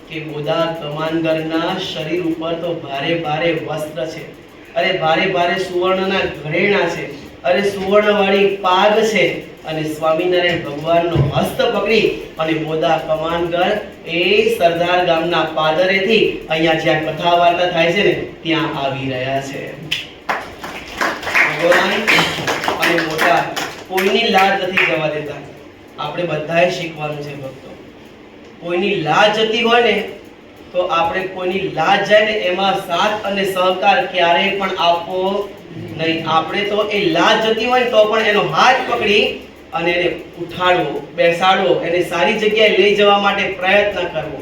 કે બોધા કમાનગરના શરીર ઉપર તો ભારે ભારે વસ્ત્ર છે, અરે ભારે ભારે સુવર્ણના ઘરેણા છે, અરે સુવર્ણવાળી પાગ છે અને સ્વામિનારાયણ ભગવાનનો હસ્ત પકડી અને બોદા કમાનગર એ સરદાર ગામના પાદરેથી અહીંયા જ્યાં કથા વાર્તા થાય છે ને ત્યાં આવી રહ્યા છે. ભગવાન અને મોટા કોઈની લાજ નથી જવા દેતા. આપણે બધાએ શીખવાનું છે ભક્તો. કોઈની લાજ જતી હોય ને તો આપણે કોઈની લાજ જાય ને એમાં સાથ અને સહકાર ક્યારેય પણ આપવો નહીં. આપણે તો એ લાજ જતી હોય તો પણ એનો હાથ પકડી અને એને ઉઠાડવો, બેસાડવો, એને સારી જગ્યાએ લઈ જવા માટે પ્રયત્ન કરવો.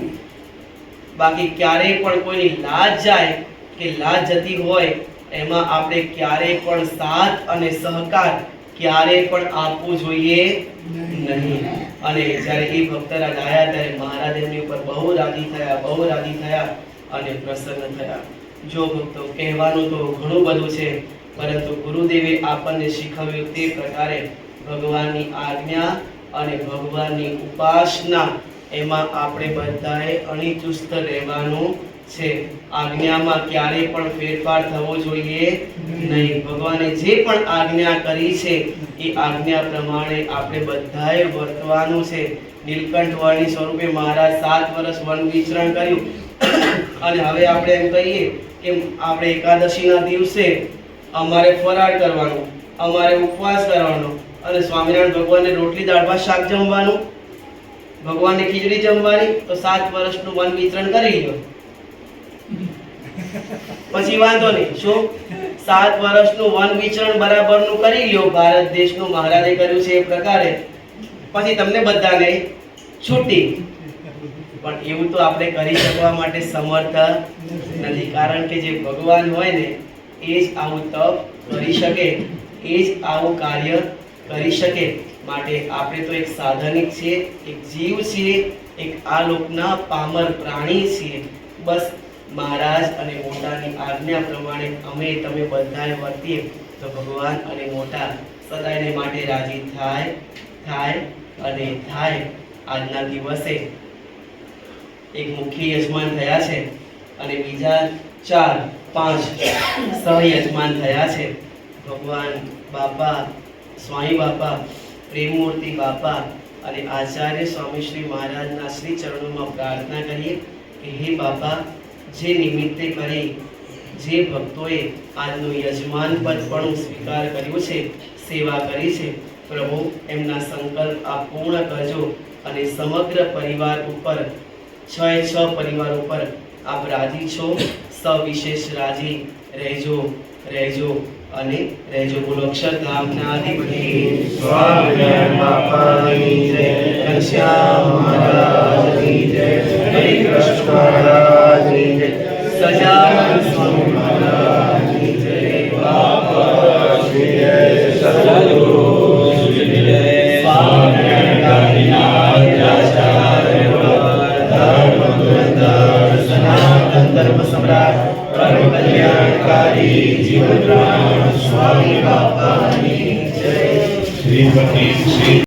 બાકી ક્યારેય પણ કોઈની લાજ જાય કે લાજ જતી હોય એમાં આપણે ક્યારેય પણ સાથ અને સહકાર ક્યારેય પણ આપવું જોઈએ નહીં. અને જ્યારે એ ભક્તરાજ આવ્યા ત્યારે મહારાજ એમની ઉપર બહુ રાજી થયા અને પ્રસન્ન થયા. જો ભક્તો, કહેવાનું તો ઘણું બધું છે, પરંતુ ગુરુદેવે આપણને શીખવ્યું તે પ્રકારે ભગવાનની આજ્ઞા અને ભગવાનની ઉપાસના એમાં આપણે બધાએ અણીચુસ્ત રહેવાનું છે. આજ્ઞામાં ક્યારેય પણ ફેરફાર થવો જોઈએ નહીં. ભગવાને જે પણ આજ્ઞા કરી છે એ આજ્ઞા પ્રમાણે આપણે બધાએ વર્તવાનું છે. નીલકંઠ વર્ણી સ્વરૂપે મહારાજ 7 વર્ષ વન વિચરણ કર્યું અને હવે આપણે એમ કહીએ કે આપણે એકાદશીના દિવસે અમારે ફરાળ કરવાનો, અમારે ઉપવાસ કરવાનો અને સ્વામિનારાયણ ભગવાનને રોટલી દાળ ભાત શાક જમવાનું, ભગવાનને ખીચડી જમવાની. તો 7 વર્ષનું વન વિચરણ કરી લો પછી વાંધો નહીં. શું 7 વર્ષનું વન વિચરણ બરાબરનું કરી લ્યો, ભારત દેશનું મહારાજે કર્યું છે એ પ્રકારે, પછી તમને બધાને છૂટી. પણ એવું તો આપણે કરી શકવા માટે સમર્થ નથી, કારણ કે જે ભગવાન હોય ને એ જ આવું તપ કરી શકે, એ જ આવું કાર્ય કરી શકે. માટે આપણે તો એક સાધનિક છીએ, એક જીવ છીએ, એક આ લોકના પામર પ્રાણી છીએ. બસ મહારાજ અને મોટાની આજ્ઞા પ્રમાણે અમે તમે બધાએ વર્તીએ તો ભગવાન અને મોટા સદાયને માટે રાજી થાય. આજના દિવસે એક મુખ્ય યજમાન થયા છે અને બીજા 4-5 સહયજમાન થયા છે. ભગવાન બાપા, સ્વામી બાપા, પ્રેમમૂર્તિ બાપા અને આચાર્ય સ્વામી શ્રી મહારાજના શ્રી ચરણોમાં પ્રાર્થના કરીએ કે હે બાપા, જે નિમિત્તે કરી જે ભક્તોએ આજનું યજમાન પદ પણ સ્વીકાર કર્યું છે, સેવા કરી છે, પ્રભુ એમના સંકલ્પ આપ પૂર્ણ કરજો અને સમગ્ર પરિવાર ઉપર 6 પરિવાર ઉપર આપ રાજી છો, સવિશેષ રાજી રહેજો અને રહેજો. બોલો અક્ષરધામના અધિપતિ સ્વામિનારાયણ બાપાની જય, ઘનશ્યામ મહારાજની જય, હરિ કૃષ્ણ મહારાજની જય, સજાનંદ સ્વામી મહારાજની જય, બાપા શ્રી જય, સદગુરુ શ્રી જય, સ્વામિનારાયણ આચાર્ય સનાતન ધર્મ સમ્રાટ પરમ કલ્યાણકારી જીવન સ્વામી બાપાની જય. શ્રીમતી શ્રી